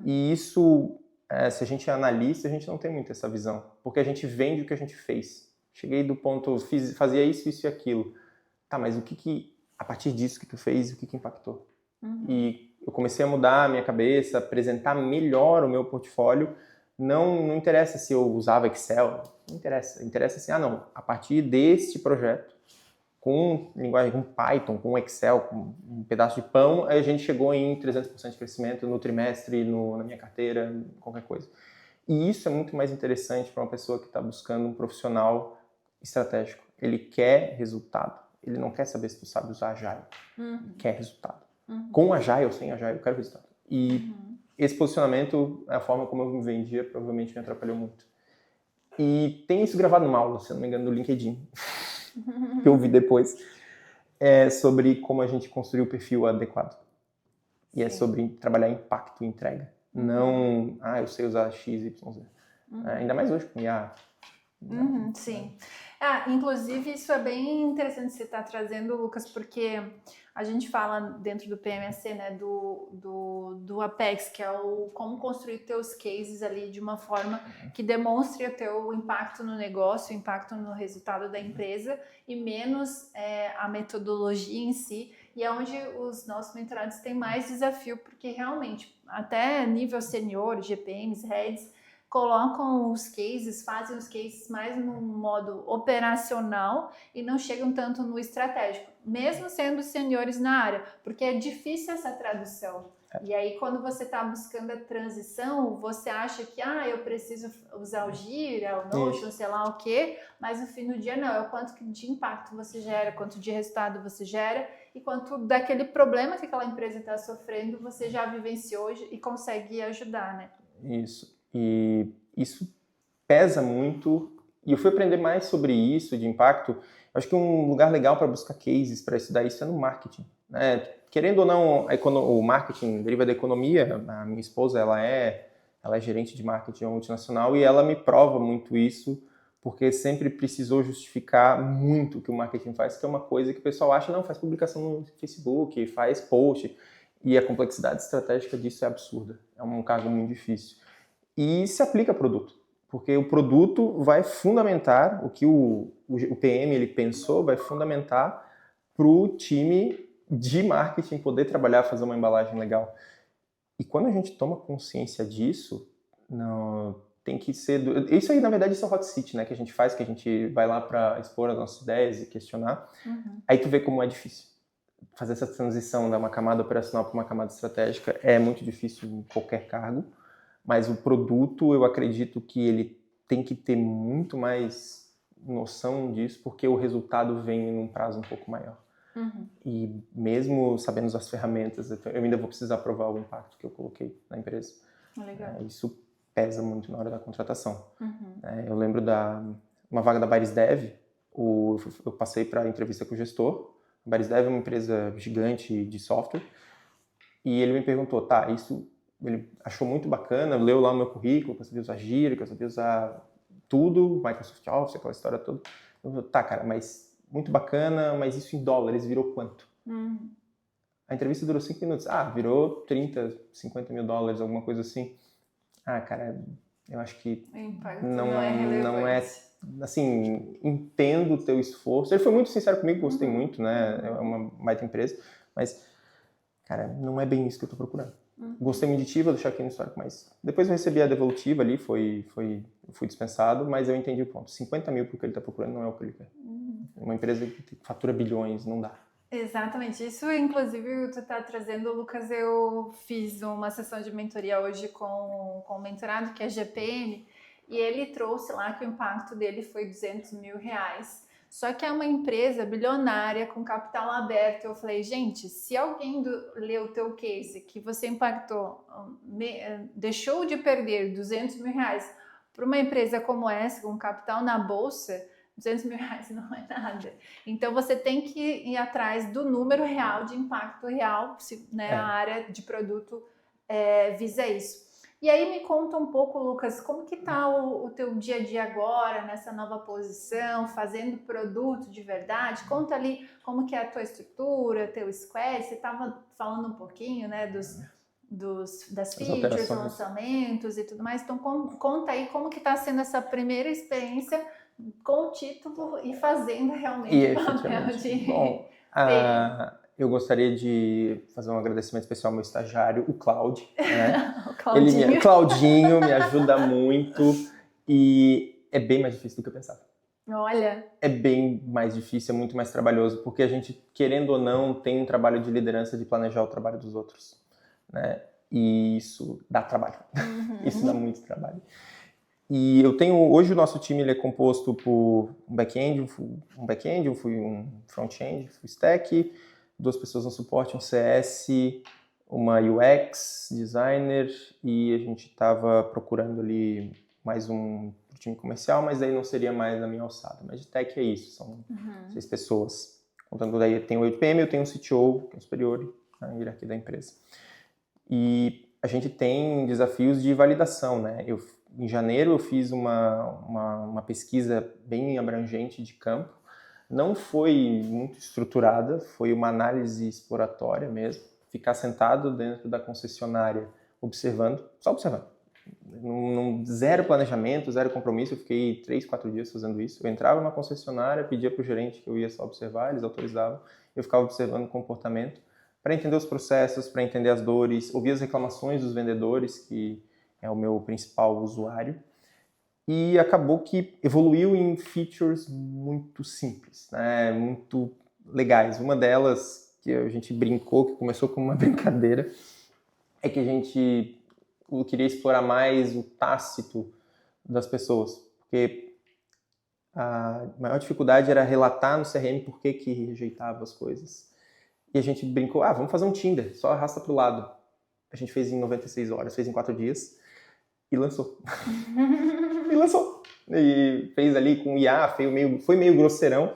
E isso, se a gente é analista, a gente não tem muito essa visão, porque a gente vende o que a gente fez. Cheguei do ponto, fazia isso e aquilo. Tá, mas a partir disso que tu fez, o que impactou? E eu comecei a mudar a minha cabeça, apresentar melhor o meu portfólio. Não interessa se eu usava Excel, não interessa. Interessa assim, a partir deste projeto, com linguagem, com Python, com Excel, com um pedaço de pão, a gente chegou em 300% de crescimento no trimestre, na minha carteira, qualquer coisa. E isso é muito mais interessante para uma pessoa que está buscando um profissional estratégico. Ele quer resultado. Ele não quer saber se tu sabe usar Agile. Quer resultado. Com Agile ou sem Agile, eu quero resultado. E esse posicionamento, a forma como eu me vendia, provavelmente me atrapalhou muito. E tem isso gravado numa aula, se não me engano, no LinkedIn, que eu vi depois, sobre como a gente construir o perfil adequado. E é sobre trabalhar impacto e entrega. Não, eu sei usar X, Y, Z. Ainda mais hoje com IA. Sim. Inclusive, isso é bem interessante você estar trazendo, Lucas, porque a gente fala dentro do PMSC, né, do Apex, que é o como construir teus cases ali de uma forma que demonstre o teu impacto no negócio, o impacto no resultado da empresa e menos a metodologia em si. E é onde os nossos mentorados têm mais desafio, porque realmente, até nível senior, GPMs, heads, colocam os cases, fazem os cases mais no modo operacional e não chegam tanto no estratégico, mesmo sendo seniores na área, porque é difícil essa tradução. E aí, quando você está buscando a transição, você acha que eu preciso usar o Gira, o Notion, sei lá o quê, mas no fim do dia não, é o quanto de impacto você gera, quanto de resultado você gera e quanto daquele problema que aquela empresa está sofrendo você já vivenciou e consegue ajudar, né? Isso. E isso pesa muito, e eu fui aprender mais sobre isso, de impacto. Eu acho que um lugar legal para buscar cases, para estudar isso, é no marketing, né? Querendo ou não, o marketing deriva da economia. A minha esposa, ela é gerente de marketing multinacional, e ela me prova muito isso, porque sempre precisou justificar muito o que o marketing faz, que é uma coisa que o pessoal acha, não, faz publicação no Facebook, faz post, e a complexidade estratégica disso é absurda. É um cargo muito difícil. E se aplica a produto, porque o produto vai fundamentar o que o PM ele pensou, vai fundamentar para o time de marketing poder trabalhar, fazer uma embalagem legal. E quando a gente toma consciência disso, não tem que ser... Isso aí, na verdade, isso é o hot seat, né? Que a gente faz, que a gente vai lá para expor as nossas ideias e questionar. Aí tu vê como é difícil. Fazer essa transição da uma camada operacional para uma camada estratégica é muito difícil em qualquer cargo. Mas o produto, eu acredito que ele tem que ter muito mais noção disso, porque o resultado vem num prazo um pouco maior. E mesmo sabendo as ferramentas, eu ainda vou precisar provar o impacto que eu coloquei na empresa. Legal. Isso pesa muito na hora da contratação. Eu lembro uma vaga da BarisDev, eu passei para a entrevista com o gestor. A BarisDev é uma empresa gigante de software, e ele me perguntou, ele achou muito bacana, leu lá o meu currículo, que eu sabia usar Gira, que eu sabia usar tudo, Microsoft Office, aquela história toda. Eu falei, cara, mas muito bacana, mas isso em dólares virou quanto? A entrevista durou 5 minutos. Virou 30, 50 mil dólares, alguma coisa assim. Cara, eu acho que não é assim, entendo o teu esforço. Ele foi muito sincero comigo, gostei muito, né? É uma baita empresa, mas, cara, não é bem isso que eu tô procurando. Gostei muito de ti, vou deixar aqui no histórico, mas depois eu recebi a devolutiva ali, fui dispensado, mas eu entendi o ponto. 50 mil porque ele está procurando não é o que ele quer. Uma empresa que fatura bilhões, não dá. Exatamente. Isso, inclusive, tu tá trazendo, Lucas, eu fiz uma sessão de mentoria hoje com um mentorado, que é GPM, e ele trouxe lá que o impacto dele foi 200 mil reais. Só que é uma empresa bilionária com capital aberto. Eu falei, gente, se alguém leu o teu case que você impactou, deixou de perder 200 mil reais para uma empresa como essa, com capital na bolsa, 200 mil reais não é nada. Então você tem que ir atrás do número real de impacto real, né? A área de produto visa isso. E aí me conta um pouco, Lucas, como que tá o teu dia a dia agora, nessa nova posição, fazendo produto de verdade? Conta ali como que é a tua estrutura, teu squad. Você estava falando um pouquinho, né, das features, lançamentos e tudo mais. Então conta aí como que tá sendo essa primeira experiência com o título e fazendo realmente o papel de... Bom, eu gostaria de fazer um agradecimento especial ao meu estagiário, o Cláudio. Né? O Claudinho. Claudinho me ajuda muito, e é bem mais difícil do que eu pensava. Olha. É bem mais difícil, é muito mais trabalhoso, porque a gente, querendo ou não, tem um trabalho de liderança de planejar o trabalho dos outros. Né? E isso dá trabalho. Isso dá muito trabalho. E hoje o nosso time ele é composto por um back-end, um front-end, full stack, 2 pessoas no suporte, um CS, uma UX designer, e a gente estava procurando ali mais um time comercial, mas aí não seria mais na minha alçada. Mas de tech é isso, são 6 pessoas. Contando daí, tem o 8PM, eu tenho um CTO, que é o superior na hierarquia da empresa. E a gente tem desafios de validação, né? Em janeiro eu fiz uma pesquisa bem abrangente de campo. Não foi muito estruturada, foi uma análise exploratória mesmo. Ficar sentado dentro da concessionária, observando, só observando. Zero planejamento, zero compromisso. Eu fiquei 3, 4 dias fazendo isso. Eu entrava na concessionária, pedia para o gerente que eu ia só observar, eles autorizavam. Eu ficava observando o comportamento para entender os processos, para entender as dores, ouvir as reclamações dos vendedores, que é o meu principal usuário. E acabou que evoluiu em features muito simples, né? Muito legais. Uma delas, que a gente brincou, que começou como uma brincadeira, é que a gente queria explorar mais o tácito das pessoas. Porque a maior dificuldade era relatar no CRM por que rejeitava as coisas. E a gente brincou, vamos fazer um Tinder, só arrasta para o lado. A gente fez em 96 horas, fez em 4 dias e lançou. E fez ali com IA, foi meio grosseirão,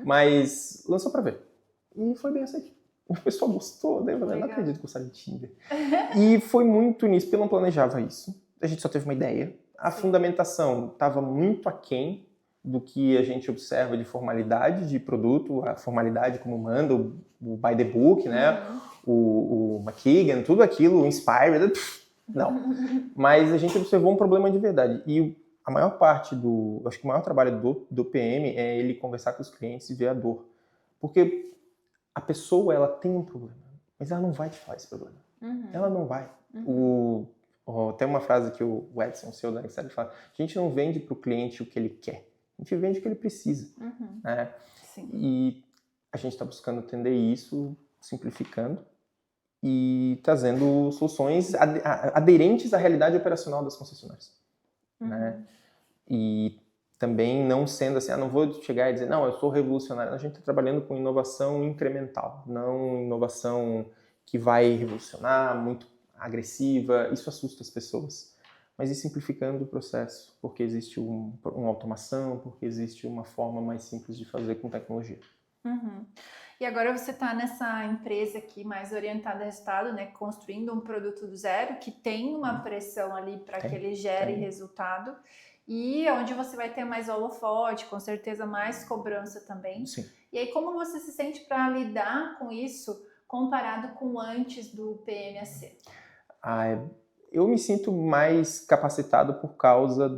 mas lançou pra ver. E foi bem aceito. O pessoal gostou, né? Eu não acredito que gostaram de Tinder. E foi muito nisso, porque eu não planejava isso. A gente só teve uma ideia. A fundamentação estava muito aquém do que a gente observa de formalidade de produto, a formalidade como manda, o by the book, né? O McKagan, tudo aquilo, o Inspired, não. Mas a gente observou um problema de verdade. E a maior parte acho que o maior trabalho do PM é ele conversar com os clientes e ver a dor. Porque a pessoa, ela tem um problema, mas ela não vai te falar esse problema. Ela não vai. Tem uma frase que o Edson, o CEO da Nextdoor, fala: a gente não vende para o cliente o que ele quer, a gente vende o que ele precisa. Né? Sim. E a gente está buscando atender isso, simplificando e trazendo soluções aderentes à realidade operacional das concessionárias. Né? E também não sendo assim, não vou chegar e dizer, não, eu sou revolucionário. A gente está trabalhando com inovação incremental, não inovação que vai revolucionar, muito agressiva. Isso assusta as pessoas. Mas ir simplificando o processo, porque existe uma automação, porque existe uma forma mais simples de fazer com tecnologia. E agora você está nessa empresa aqui mais orientada a resultado, né? Construindo um produto do zero, que tem uma pressão ali para que ele gere resultado. E onde você vai ter mais holofote, com certeza mais cobrança também. Sim. E aí, como você se sente para lidar com isso comparado com antes do PMAC? Eu me sinto mais capacitado por causa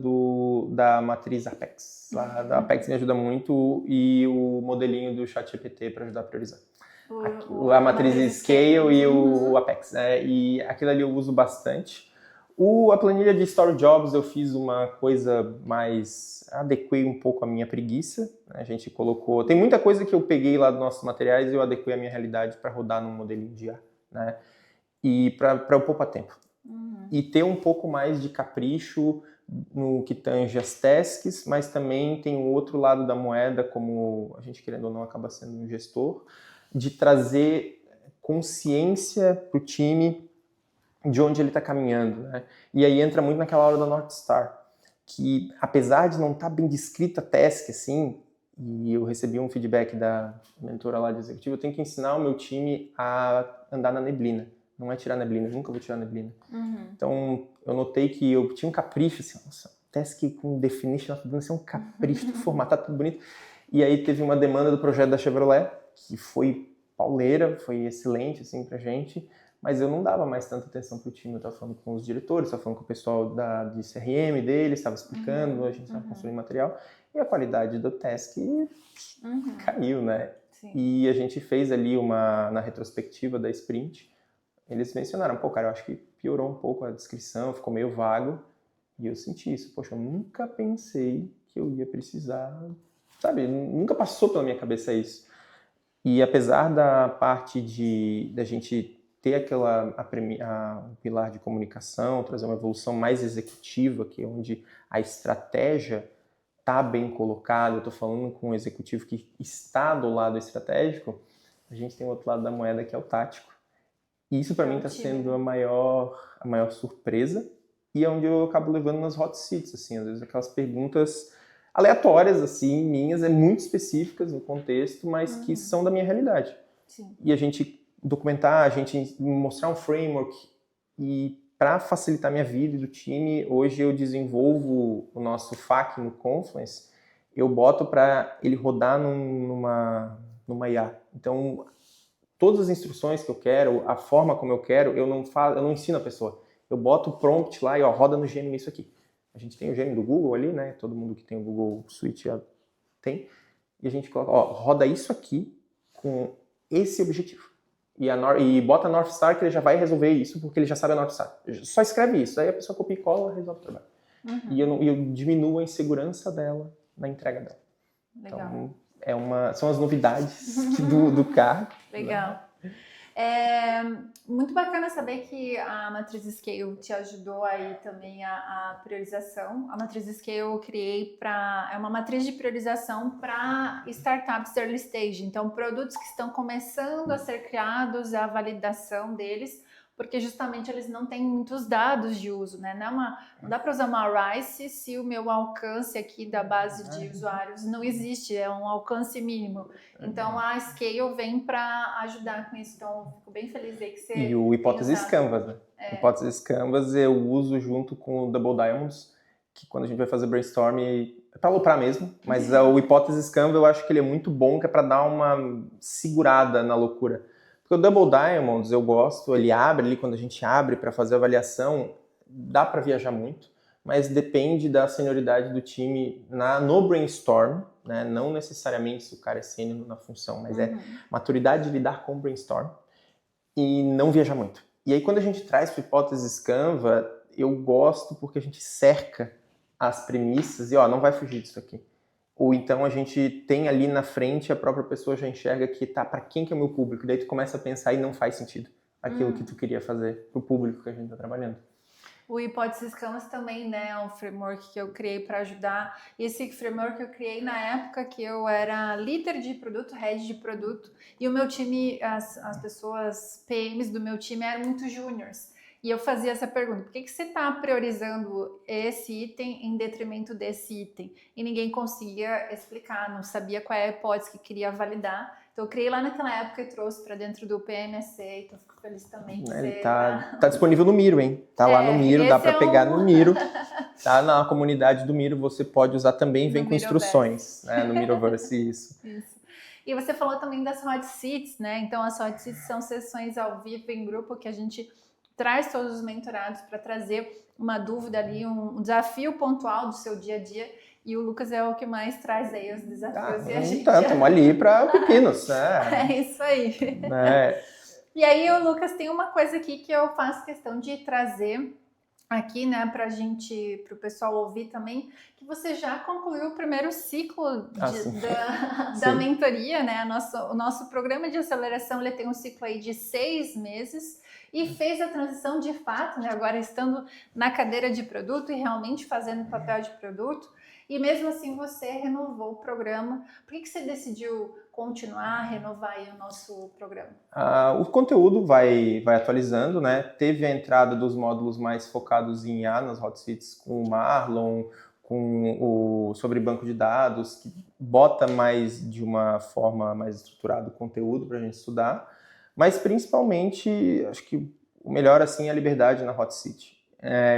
da matriz Apex. A Apex me ajuda muito e o modelinho do ChatGPT para ajudar a priorizar. A matriz Scale e o Apex. Né? E aquilo ali eu uso bastante. A planilha de Story Jobs eu fiz uma coisa mais... adequei um pouco a minha preguiça. A gente colocou... Tem muita coisa que eu peguei lá dos nossos materiais e eu adequei a minha realidade para rodar num modelinho de IA. Né? E para eu poupar tempo. E ter um pouco mais de capricho no que tange as tasks, mas também tem o outro lado da moeda, como a gente querendo ou não acaba sendo um gestor, de trazer consciência para o time de onde ele está caminhando, né? E aí entra muito naquela hora da North Star, que apesar de não estar bem descrita a task, assim, e eu recebi um feedback da mentora lá de executivo, eu tenho que ensinar o meu time a andar na neblina. Não é tirar neblina, nunca vou tirar neblina. Então, eu notei que eu tinha um capricho, assim, nossa, task com definition of done, é um capricho, formatar tudo bonito. E aí teve uma demanda do projeto da Chevrolet, que foi pauleira, foi excelente, assim, pra gente, mas eu não dava mais tanta atenção pro time, eu estava falando com os diretores, estava falando com o pessoal de CRM deles, estava explicando, a gente estava construindo material, e a qualidade do task caiu, né? Sim. E a gente fez ali na retrospectiva da sprint, eles mencionaram, cara, eu acho que piorou um pouco a descrição, ficou meio vago, e eu senti isso, poxa, eu nunca pensei que eu ia precisar, sabe, nunca passou pela minha cabeça isso. E apesar da parte da gente ter o pilar de comunicação, trazer uma evolução mais executiva, que é onde a estratégia está bem colocada, eu estou falando com um executivo que está do lado estratégico, a gente tem o outro lado da moeda que é o tático. E isso para mim está sendo a maior surpresa e é onde eu acabo levando nas hot seats, assim, às vezes aquelas perguntas aleatórias, assim, minhas, muito específicas no contexto, mas que são da minha realidade. Sim. E a gente documentar, a gente mostrar um framework e para facilitar minha vida e do time, hoje eu desenvolvo o nosso FAQ no Confluence, eu boto para ele rodar numa IA. Então, todas as instruções que eu quero, a forma como eu quero, eu não ensino a pessoa. Eu boto o prompt lá e roda no Gemini isso aqui. A gente tem o Gemini do Google ali, né? Todo mundo que tem o Google Suite já tem. E a gente coloca, roda isso aqui com esse objetivo. E bota a North Star que ele já vai resolver isso, porque ele já sabe a North Star. Só escreve isso, aí a pessoa copia e cola e resolve o trabalho. E eu diminuo a insegurança dela na entrega dela. Legal. Então, são as novidades do carro. Legal. É muito bacana saber que a Matriz Scale te ajudou aí também a priorização. A Matriz Scale eu criei é uma matriz de priorização para startups early stage. Então, produtos que estão começando a ser criados, a validação deles, porque justamente eles não têm muitos dados de uso, né? Não dá para usar uma RISE se o meu alcance aqui da base de usuários não existe, é um alcance mínimo. Então a Scale vem para ajudar com isso, então eu fico bem feliz aí que você... E o Hipóteses Canvas, né? Hipóteses Canvas eu uso junto com o Double Diamonds, que quando a gente vai fazer brainstorm é para aloprar mesmo, mas o Hipóteses Canvas eu acho que ele é muito bom, que é para dar uma segurada na loucura. Porque o Double Diamonds eu gosto, ele abre ali, quando a gente abre para fazer a avaliação, dá para viajar muito, mas depende da senioridade do time no brainstorm, né? Não necessariamente se o cara é sênior na função, mas é maturidade de lidar com o brainstorm e não viajar muito. E aí quando a gente traz para Hipóteses Canva, eu gosto porque a gente cerca as premissas e não vai fugir disso aqui. Ou então a gente tem ali na frente, a própria pessoa já enxerga que para quem que é o meu público? Daí tu começa a pensar e não faz sentido aquilo que tu queria fazer pro público que a gente está trabalhando. O Hipóteses Canvas também, né, é um framework que eu criei para ajudar. Esse framework eu criei na época que eu era líder de produto, head de produto, e o meu time, as pessoas PMs do meu time eram muito júniors. E eu fazia essa pergunta, por que você está priorizando esse item em detrimento desse item? E ninguém conseguia explicar, não sabia qual é a hipótese que queria validar. Então eu criei lá naquela época e trouxe para dentro do PMSC, então fico feliz também que Ele tá disponível no Miro, hein? Tá lá no Miro, dá para pegar no Miro. Tá na comunidade do Miro, você pode usar também, vem com instruções, né? No Miroverse, isso. E você falou também das Hot Seats, né? Então as Hot Seats são sessões ao vivo em grupo que a gente traz todos os mentorados para trazer uma dúvida ali, um desafio pontual do seu dia a dia. E o Lucas é o que mais traz aí os desafios. E a gente... Estamos ali para pepinos, né? É isso aí. É. E aí o Lucas tem uma coisa aqui que eu faço questão de trazer aqui, né, para o pessoal ouvir também, que você já concluiu o primeiro ciclo da mentoria, né? O nosso programa de aceleração, ele tem um ciclo aí de 6 meses e fez a transição de fato, né? Agora estando na cadeira de produto e realmente fazendo papel de produto. E mesmo assim você renovou o programa. Por que você decidiu continuar, renovar aí o nosso programa? O conteúdo vai atualizando, né? Teve a entrada dos módulos mais focados em IA nas Hot Seats com o Marlon, com sobre banco de dados, que bota mais de uma forma mais estruturada o conteúdo para a gente estudar. Mas principalmente, acho que o melhor assim é a liberdade na Hot Seat.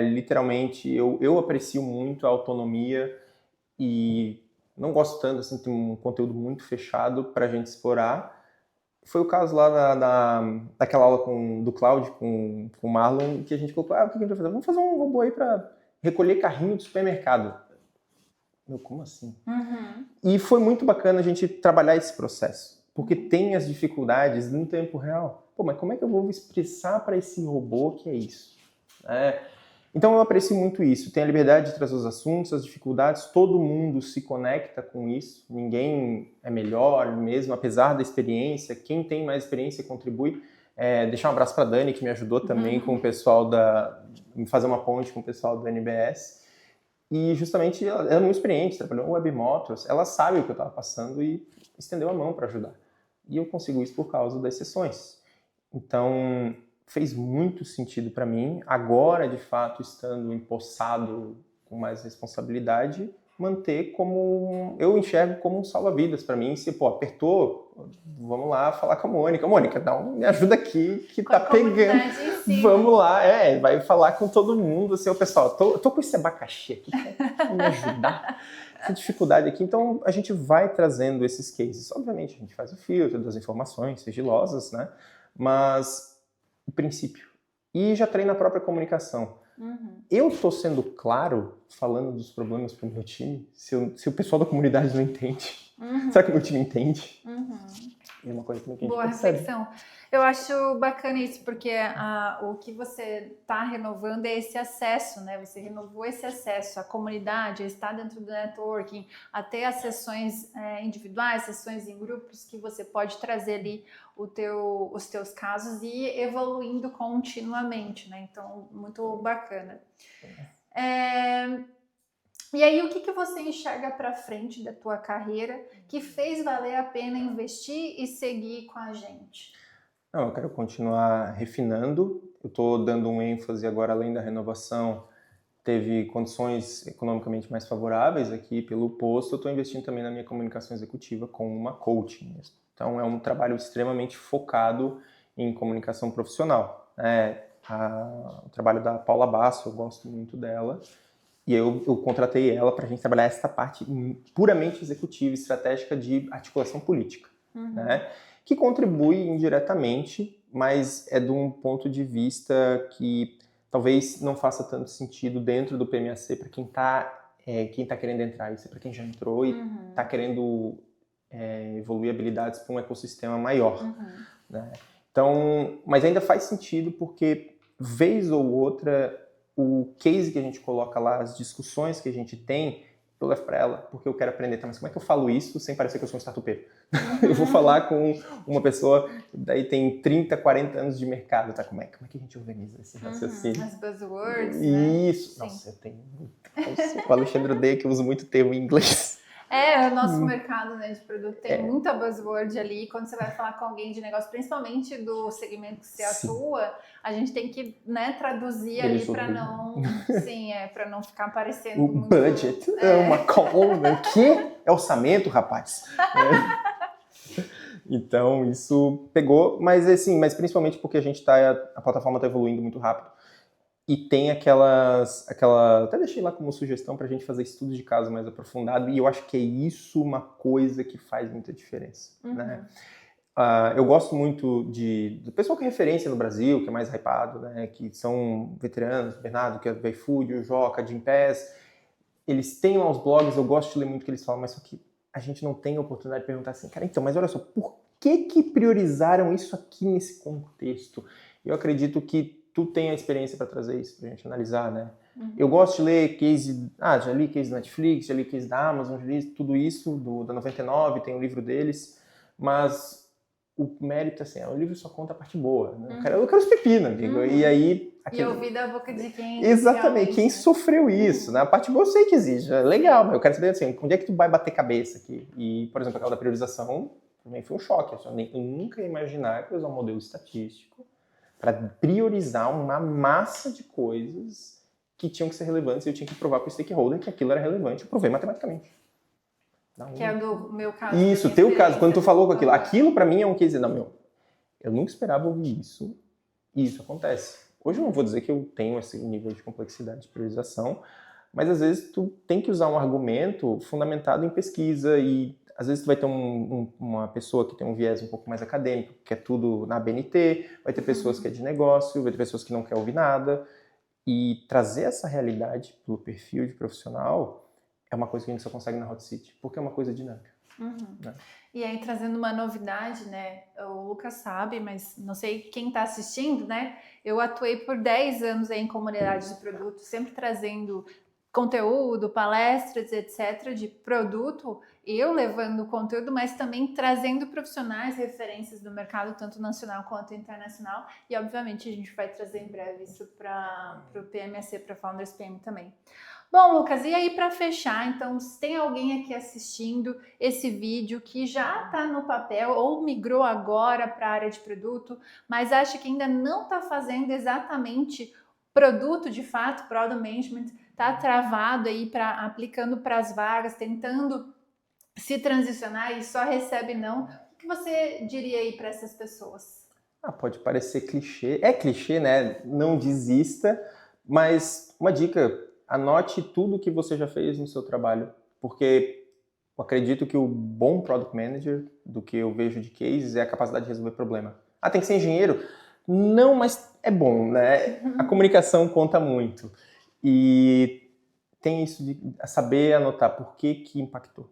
Literalmente, eu aprecio muito a autonomia e não gosto tanto, assim, tem um conteúdo muito fechado para a gente explorar. Foi o caso lá daquela aula do Cláudio com o Marlon, que a gente colocou, o que a gente vai fazer? Vamos fazer um robô aí para recolher carrinho do supermercado. Meu, como assim? E foi muito bacana a gente trabalhar esse processo, porque tem as dificuldades no tempo real. Pô, mas como é que eu vou expressar para esse robô que é isso? Então eu aprecio muito isso, tem a liberdade de trazer os assuntos, as dificuldades, todo mundo se conecta com isso, ninguém é melhor mesmo, apesar da experiência, quem tem mais experiência contribui. Deixar um abraço para a Dani, que me ajudou também com o pessoal fazer uma ponte com o pessoal do NBS, e justamente ela é muito experiente, trabalhou no Web Motors, ela sabe o que eu estava passando e estendeu a mão para ajudar. E eu consigo isso por causa das sessões. Então fez muito sentido para mim, agora de fato estando empossado com mais responsabilidade, manter como, eu enxergo como um salva-vidas para mim. Se, pô, apertou, vamos lá falar com a Mônica. Mônica, me ajuda aqui que tá pegando. Vamos lá, vai falar com todo mundo. Assim, pessoal, tô com esse abacaxi aqui, quer me ajudar? Essa dificuldade aqui. Então, a gente vai trazendo esses cases. Obviamente, a gente faz o filtro das informações sigilosas, né? Mas o princípio. E já treina a própria comunicação. Eu estou sendo claro, falando dos problemas para o meu time, se o pessoal da comunidade não entende. Será que o meu time entende? É uma coisa que a gente Boa percebe. reflexão. Eu acho bacana isso, porque o que você está renovando é esse acesso, né? Você renovou esse acesso à comunidade, a estar dentro do networking, a ter as sessões individuais, sessões em grupos, que você pode trazer ali os teus casos e ir evoluindo continuamente, né? Então, muito bacana. E aí, o que você enxerga para frente da tua carreira que fez valer a pena investir e seguir com a gente? Não, eu quero continuar refinando. Eu estou dando um ênfase agora, além da renovação, teve condições economicamente mais favoráveis aqui pelo posto. Eu estou investindo também na minha comunicação executiva com uma coaching mesmo. Então, é um trabalho extremamente focado em comunicação profissional. O trabalho da Paula Basso, eu gosto muito dela. E eu contratei ela para a gente trabalhar essa parte puramente executiva, estratégica de articulação política, né? Que contribui indiretamente, mas é de um ponto de vista que talvez não faça tanto sentido dentro do PMAC para quem está querendo entrar. Isso é para quem já entrou e está querendo evoluir habilidades para um ecossistema maior, né? Então, mas ainda faz sentido porque, vez ou outra, o case que a gente coloca lá, as discussões que a gente tem, eu levo para ela, porque eu quero aprender, mas como é que eu falo isso sem parecer que eu sou um startupeiro? Eu vou falar com uma pessoa, daí tem 30, 40 anos de mercado, tá? Como é que a gente organiza esse raciocínio? As buzzwords, isso, né? Nossa, eu tenho muito. O Alexandre odeia que eu uso muito termo em inglês. O nosso mercado, né, de produto tem muita buzzword ali. Quando você vai falar com alguém de negócio, principalmente do segmento que você atua, a gente tem que, né, traduzir ali para não, para não ficar parecendo muito... budget, uma call, né? Que é orçamento, rapaz. Então, isso pegou, mas principalmente porque a plataforma está evoluindo muito rápido. E tem até deixei lá como sugestão para a gente fazer estudos de caso mais aprofundado, e eu acho que é isso uma coisa que faz muita diferença, né? Eu gosto muito do pessoal que é referência no Brasil, que é mais hypado, né? Que são veteranos, o Bernardo, que é do iFood, o Joca, Jim Pass. Eles têm lá os blogs, eu gosto de ler muito o que eles falam, mas só que a gente não tem a oportunidade de perguntar assim, cara, então, mas olha só, por que priorizaram isso aqui nesse contexto? Eu acredito que tu tem a experiência para trazer isso pra gente analisar, né? Eu gosto de ler case, já li case da Netflix, já li case da Amazon, já li tudo isso, da 99, tem um livro deles, mas o mérito, assim, o livro só conta a parte boa, né? Eu quero os pepinos, amigo, e aí... E ouvir da boca de quem... Exatamente, quem sofreu isso, né? A parte boa eu sei que existe, é legal, mas eu quero saber, assim, onde é que tu vai bater cabeça aqui? E, por exemplo, aquela da priorização, também foi um choque, eu nunca ia imaginar que eu ia usar um modelo estatístico para priorizar uma massa de coisas que tinham que ser relevantes e eu tinha que provar para o stakeholder que aquilo era relevante. Eu provei matematicamente. Que é do meu caso. Isso, teu caso. Quando tu falou com aquilo. Aquilo para mim é um case. Não, eu nunca esperava ouvir isso e isso acontece. Hoje eu não vou dizer que eu tenho esse nível de complexidade de priorização, mas às vezes tu tem que usar um argumento fundamentado em pesquisa e às vezes tu vai ter uma pessoa que tem um viés um pouco mais acadêmico, que é tudo na ABNT, vai ter pessoas que é de negócio, vai ter pessoas que não querem ouvir nada. E trazer essa realidade pelo perfil de profissional é uma coisa que a gente só consegue na Hot Seat, porque é uma coisa dinâmica. Né? E aí, trazendo uma novidade, né? O Lucas sabe, mas não sei quem está assistindo, né? Eu atuei por 10 anos aí em comunidade de produto, sempre trazendo conteúdo, palestras, etc., de produto, eu levando conteúdo, mas também trazendo profissionais, referências do mercado, tanto nacional quanto internacional, e obviamente a gente vai trazer em breve isso para o PMAC, para Founders PM também. Bom, Lucas, e aí para fechar, então, se tem alguém aqui assistindo esse vídeo que já está no papel ou migrou agora para a área de produto, mas acha que ainda não está fazendo exatamente produto, de fato, Product Management, está travado aí aplicando para as vagas, tentando se transicionar e só recebe não. O que você diria aí para essas pessoas? Pode parecer clichê. É clichê, né? Não desista, mas uma dica, anote tudo que você já fez no seu trabalho, porque eu acredito que o bom Product Manager, do que eu vejo de cases, é a capacidade de resolver problema. Tem que ser engenheiro? Não, mas é bom, né? A comunicação conta muito. E tem isso de saber anotar por que impactou.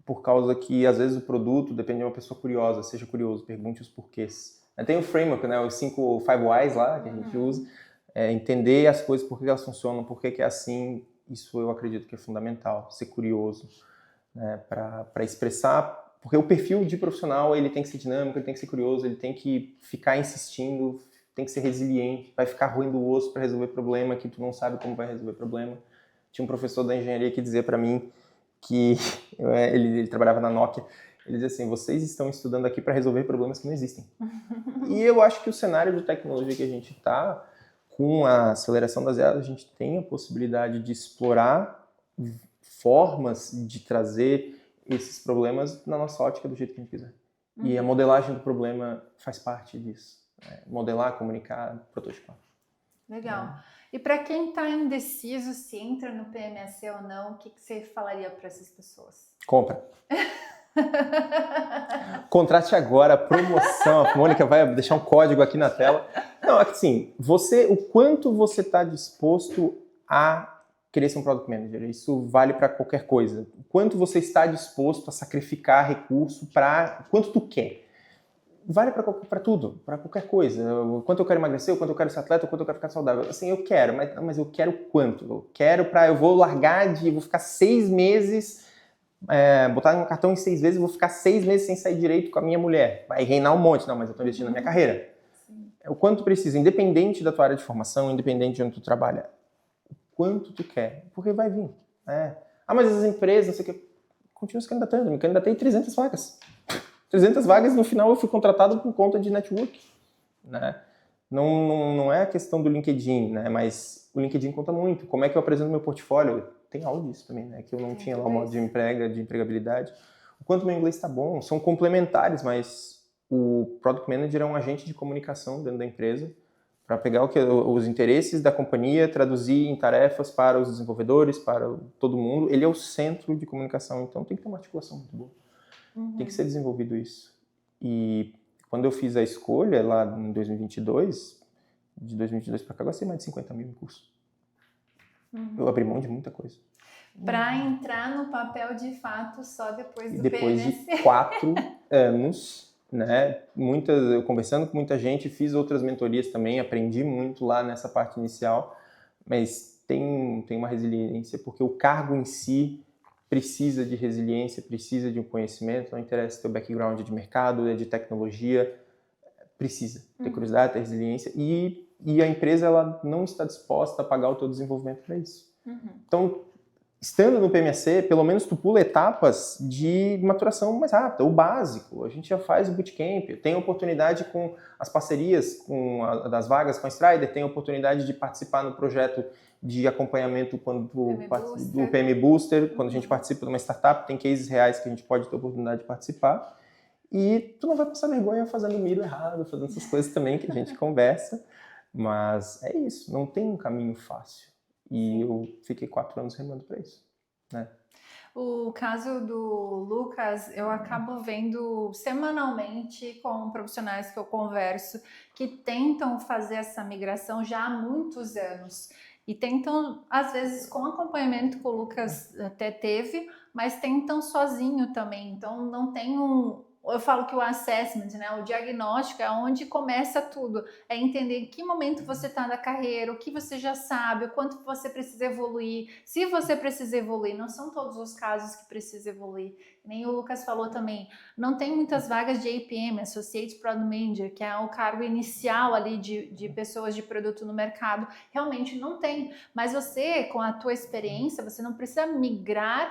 Por causa que, às vezes, o produto depende de uma pessoa curiosa. Seja curioso, pergunte os porquês. Tem o framework, né? Os 5 Whys lá, que a gente usa. Entender as coisas, por que elas funcionam, por que é assim. Isso eu acredito que é fundamental. Ser curioso, né? Para expressar. Porque o perfil de profissional, ele tem que ser dinâmico, ele tem que ser curioso, ele tem que ficar insistindo, tem que ser resiliente, vai ficar roendo o osso para resolver problema que tu não sabe como vai resolver problema. Tinha um professor da engenharia que dizia para mim que ele trabalhava na Nokia, ele dizia assim, vocês estão estudando aqui para resolver problemas que não existem. E eu acho que o cenário de tecnologia que a gente está, com a aceleração das eras, a gente tem a possibilidade de explorar formas de trazer esses problemas na nossa ótica do jeito que a gente quiser. E a modelagem do problema faz parte disso. Modelar, comunicar, prototipar. Legal. E para quem está indeciso se entra no PMSC ou não, o que você falaria para essas pessoas? Compra. Contrate agora, promoção. A Mônica vai deixar um código aqui na tela. Não, assim, o quanto você está disposto a querer ser um Product Manager. Isso vale para qualquer coisa. O quanto você está disposto a sacrificar recurso para... Quanto tu quer. Vale para tudo, para qualquer coisa. O quanto eu quero emagrecer, o quanto eu quero ser atleta, o quanto eu quero ficar saudável. Assim, eu quero, mas eu quero quanto? Eu vou largar vou ficar 6 meses, botar no cartão em 6 vezes, vou ficar 6 meses sem sair direito com a minha mulher. Vai reinar um monte. Não, mas eu estou investindo na minha carreira. Sim. O quanto tu precisa, independente da tua área de formação, independente de onde tu trabalha. O quanto tu quer, porque vai vir. Mas as empresas, não sei o que, continua se candidatando. Me candidatei 300 vagas. 300 vagas, no final eu fui contratado por conta de network, né? Não é a questão do LinkedIn, né? Mas o LinkedIn conta muito. Como é que eu apresento meu portfólio? Tem aula disso também, né? Que eu não tinha lá o modo de empregabilidade. O quanto meu inglês está bom. São complementares, mas o Product Manager é um agente de comunicação dentro da empresa para pegar os interesses da companhia, traduzir em tarefas para os desenvolvedores, para todo mundo. Ele é o centro de comunicação, então tem que ter uma articulação muito boa. Tem que ser desenvolvido isso. E quando eu fiz a escolha lá em 2022, de 2022 para cá, eu gastei mais de 50 mil em curso. Eu abri mão de muita coisa. Para entrar no papel de fato só depois do depois PMSC. De 4 anos, né? Eu conversando com muita gente, fiz outras mentorias também, aprendi muito lá nessa parte inicial, mas tem uma resiliência, porque o cargo em si precisa de resiliência, precisa de um conhecimento, não interessa teu background de mercado, de tecnologia, precisa ter curiosidade, ter resiliência, e a empresa ela não está disposta a pagar o teu desenvolvimento para isso. Então, estando no PMSC, pelo menos tu pula etapas de maturação mais rápida, o básico, a gente já faz o bootcamp, tem oportunidade com as parcerias das vagas com a Strider, tem oportunidade de participar no projeto de acompanhamento do PM Booster, quando a gente participa de uma startup, tem cases reais que a gente pode ter a oportunidade de participar, e tu não vai passar vergonha fazendo miro errado, fazendo essas coisas também que a gente conversa, mas é isso, não tem um caminho fácil, e eu fiquei 4 anos remando para isso, né? O caso do Lucas, eu acabo vendo semanalmente com profissionais que eu converso que tentam fazer essa migração já há muitos anos. E tentam, às vezes, com acompanhamento que o Lucas até teve, mas tentam sozinho também. Então, não tem eu falo que o assessment, né, o diagnóstico é onde começa tudo. É entender em que momento você está na carreira, o que você já sabe, o quanto você precisa evoluir. Se você precisa evoluir, não são todos os casos que precisa evoluir. Nem o Lucas falou também, não tem muitas vagas de APM, Associate Product Manager, que é o cargo inicial ali de pessoas de produto no mercado. Realmente não tem. Mas você, com a tua experiência, você não precisa migrar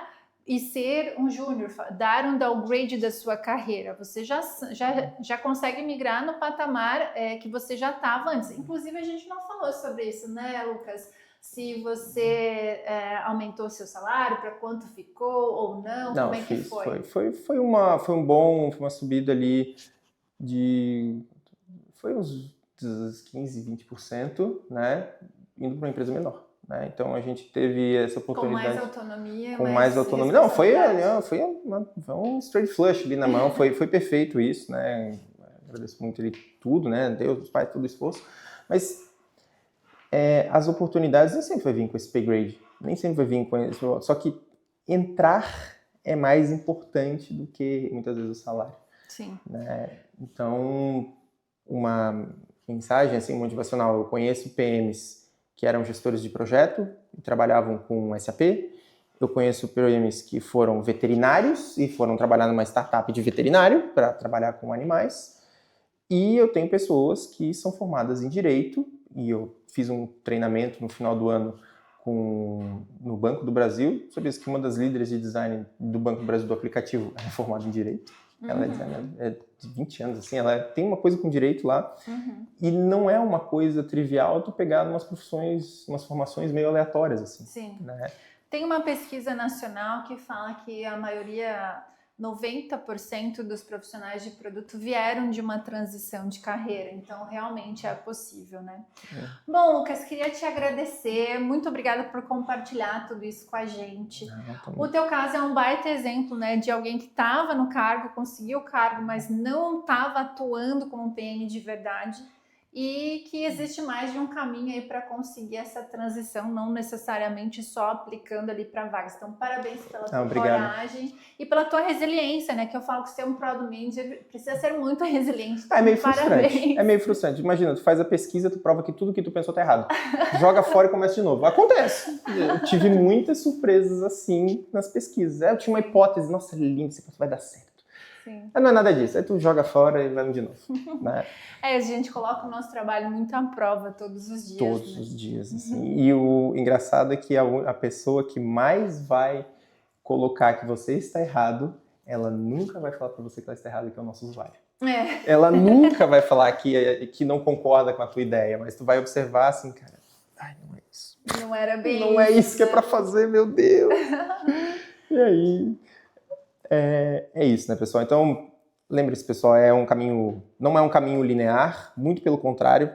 e ser um júnior, dar um downgrade da sua carreira. Você já consegue migrar no patamar que você já estava antes. Inclusive, a gente não falou sobre isso, né, Lucas? Se você aumentou seu salário, para quanto ficou ou não, como é que foi? Foi uma subida ali foi uns 15, 20%, né, indo para uma empresa menor. Né? Então a gente teve essa oportunidade. Com mais autonomia. Com mais autonomia. Não, foi um straight flush ali na mão, foi perfeito isso, né? Agradeço muito ele tudo, né? Deus, os pais, todo o esforço. Mas as oportunidades nem sempre vai vir com esse pay grade, nem sempre vai vir com esse. Só que entrar é mais importante do que muitas vezes o salário. Sim. Né? Então, uma mensagem assim, motivacional: eu conheço PMs que eram gestores de projeto e trabalhavam com SAP. Eu conheço PMs que foram veterinários e foram trabalhar numa startup de veterinário para trabalhar com animais. E eu tenho pessoas que são formadas em Direito, e eu fiz um treinamento no final do ano no Banco do Brasil, sobre isso, que uma das líderes de design do Banco do Brasil do aplicativo é formada em Direito. Ela é designer de 20 anos, assim, ela tem uma coisa com direito lá, e não é uma coisa trivial tu pegar umas formações meio aleatórias, assim. Sim. Né? Tem uma pesquisa nacional que fala que a maioria, 90% dos profissionais de produto vieram de uma transição de carreira, então realmente é possível, né? Bom, Lucas, queria te agradecer, muito obrigada por compartilhar tudo isso com a gente. O teu caso é um baita exemplo, né, de alguém que estava no cargo, conseguiu o cargo, mas não estava atuando como PM de verdade, e que existe mais de um caminho aí para conseguir essa transição, não necessariamente só aplicando ali para vagas. Então, parabéns pela tua coragem e pela tua resiliência, né? Que eu falo que ser um Product Manager precisa ser muito resiliente. Então, é meio frustrante. É meio frustrante. Imagina, tu faz a pesquisa, tu prova que tudo que tu pensou tá errado. Joga fora e começa de novo. Acontece. Eu tive muitas surpresas assim nas pesquisas. Eu tinha uma hipótese, nossa, lindo, isso vai dar certo. Sim. Não é nada disso, aí tu joga fora e vai de novo. Né? A gente coloca o nosso trabalho muito à prova todos os dias. Todos os dias, assim. E o engraçado é que a pessoa que mais vai colocar que você está errado, ela nunca vai falar para você que ela está errada, que é o nosso usuário. Ela nunca vai falar que não concorda com a tua ideia, mas tu vai observar assim, cara, não é isso. Não era bem isso. Não é isso que é para fazer, meu Deus. E aí... É isso, né, pessoal? Então, lembre-se, pessoal, não é um caminho linear, muito pelo contrário,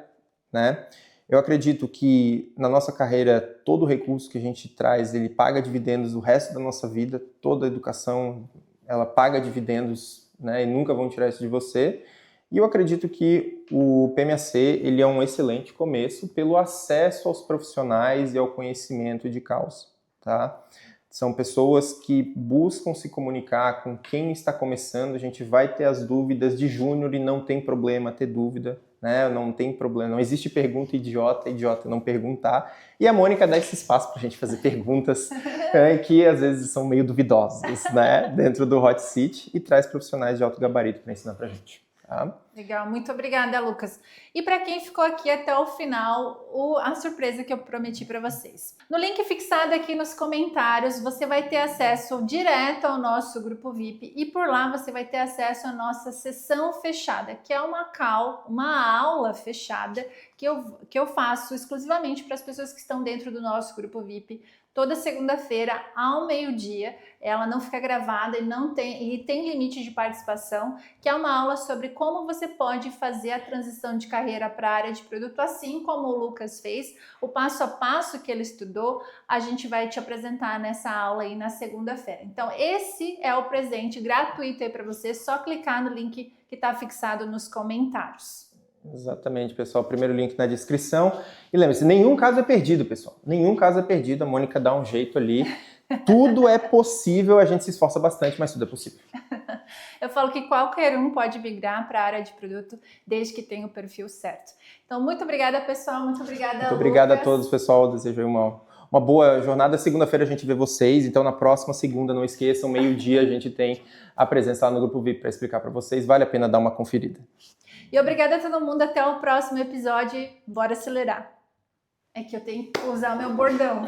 né? Eu acredito que na nossa carreira, todo o recurso que a gente traz, ele paga dividendos o resto da nossa vida, toda a educação, ela paga dividendos, né, e nunca vão tirar isso de você. E eu acredito que o PMAC, ele é um excelente começo pelo acesso aos profissionais e ao conhecimento de causa, tá? São pessoas que buscam se comunicar com quem está começando. A gente vai ter as dúvidas de júnior e não tem problema ter dúvida, né? Não tem problema, não existe pergunta idiota não perguntar. E a Mônica dá esse espaço para a gente fazer perguntas que às vezes são meio duvidosas, né? Dentro do Hot Seat, e traz profissionais de alto gabarito para ensinar para a gente. Tá? Legal, muito obrigada, Lucas. E para quem ficou aqui até o final, a surpresa que eu prometi para vocês. No link fixado aqui nos comentários, você vai ter acesso direto ao nosso grupo VIP, e por lá você vai ter acesso à nossa sessão fechada, que é uma aula fechada que eu faço exclusivamente para as pessoas que estão dentro do nosso grupo VIP. Toda segunda-feira, ao meio-dia, ela não fica gravada e tem limite de participação, que é uma aula sobre como você pode fazer a transição de carreira para a área de produto, assim como o Lucas fez. O passo a passo que ele estudou, a gente vai te apresentar nessa aula aí na segunda-feira. Então, esse é o presente gratuito aí para você, só clicar no link que está fixado nos comentários. Exatamente, pessoal. Primeiro link na descrição. E lembre-se, nenhum caso é perdido, pessoal. Nenhum caso é perdido. A Mônica dá um jeito ali. Tudo é possível. A gente se esforça bastante, mas tudo é possível. Eu falo que qualquer um pode migrar para a área de produto, desde que tenha o perfil certo. Então, muito obrigada, pessoal. Muito obrigada, Muito obrigada a todos, pessoal. Desejo uma boa jornada. Segunda-feira a gente vê vocês. Então, na próxima segunda, não esqueçam, meio-dia a gente tem a presença lá no Grupo VIP para explicar para vocês. Vale a pena dar uma conferida. E obrigada a todo mundo, até o próximo episódio. Bora acelerar. É que eu tenho que usar o meu bordão.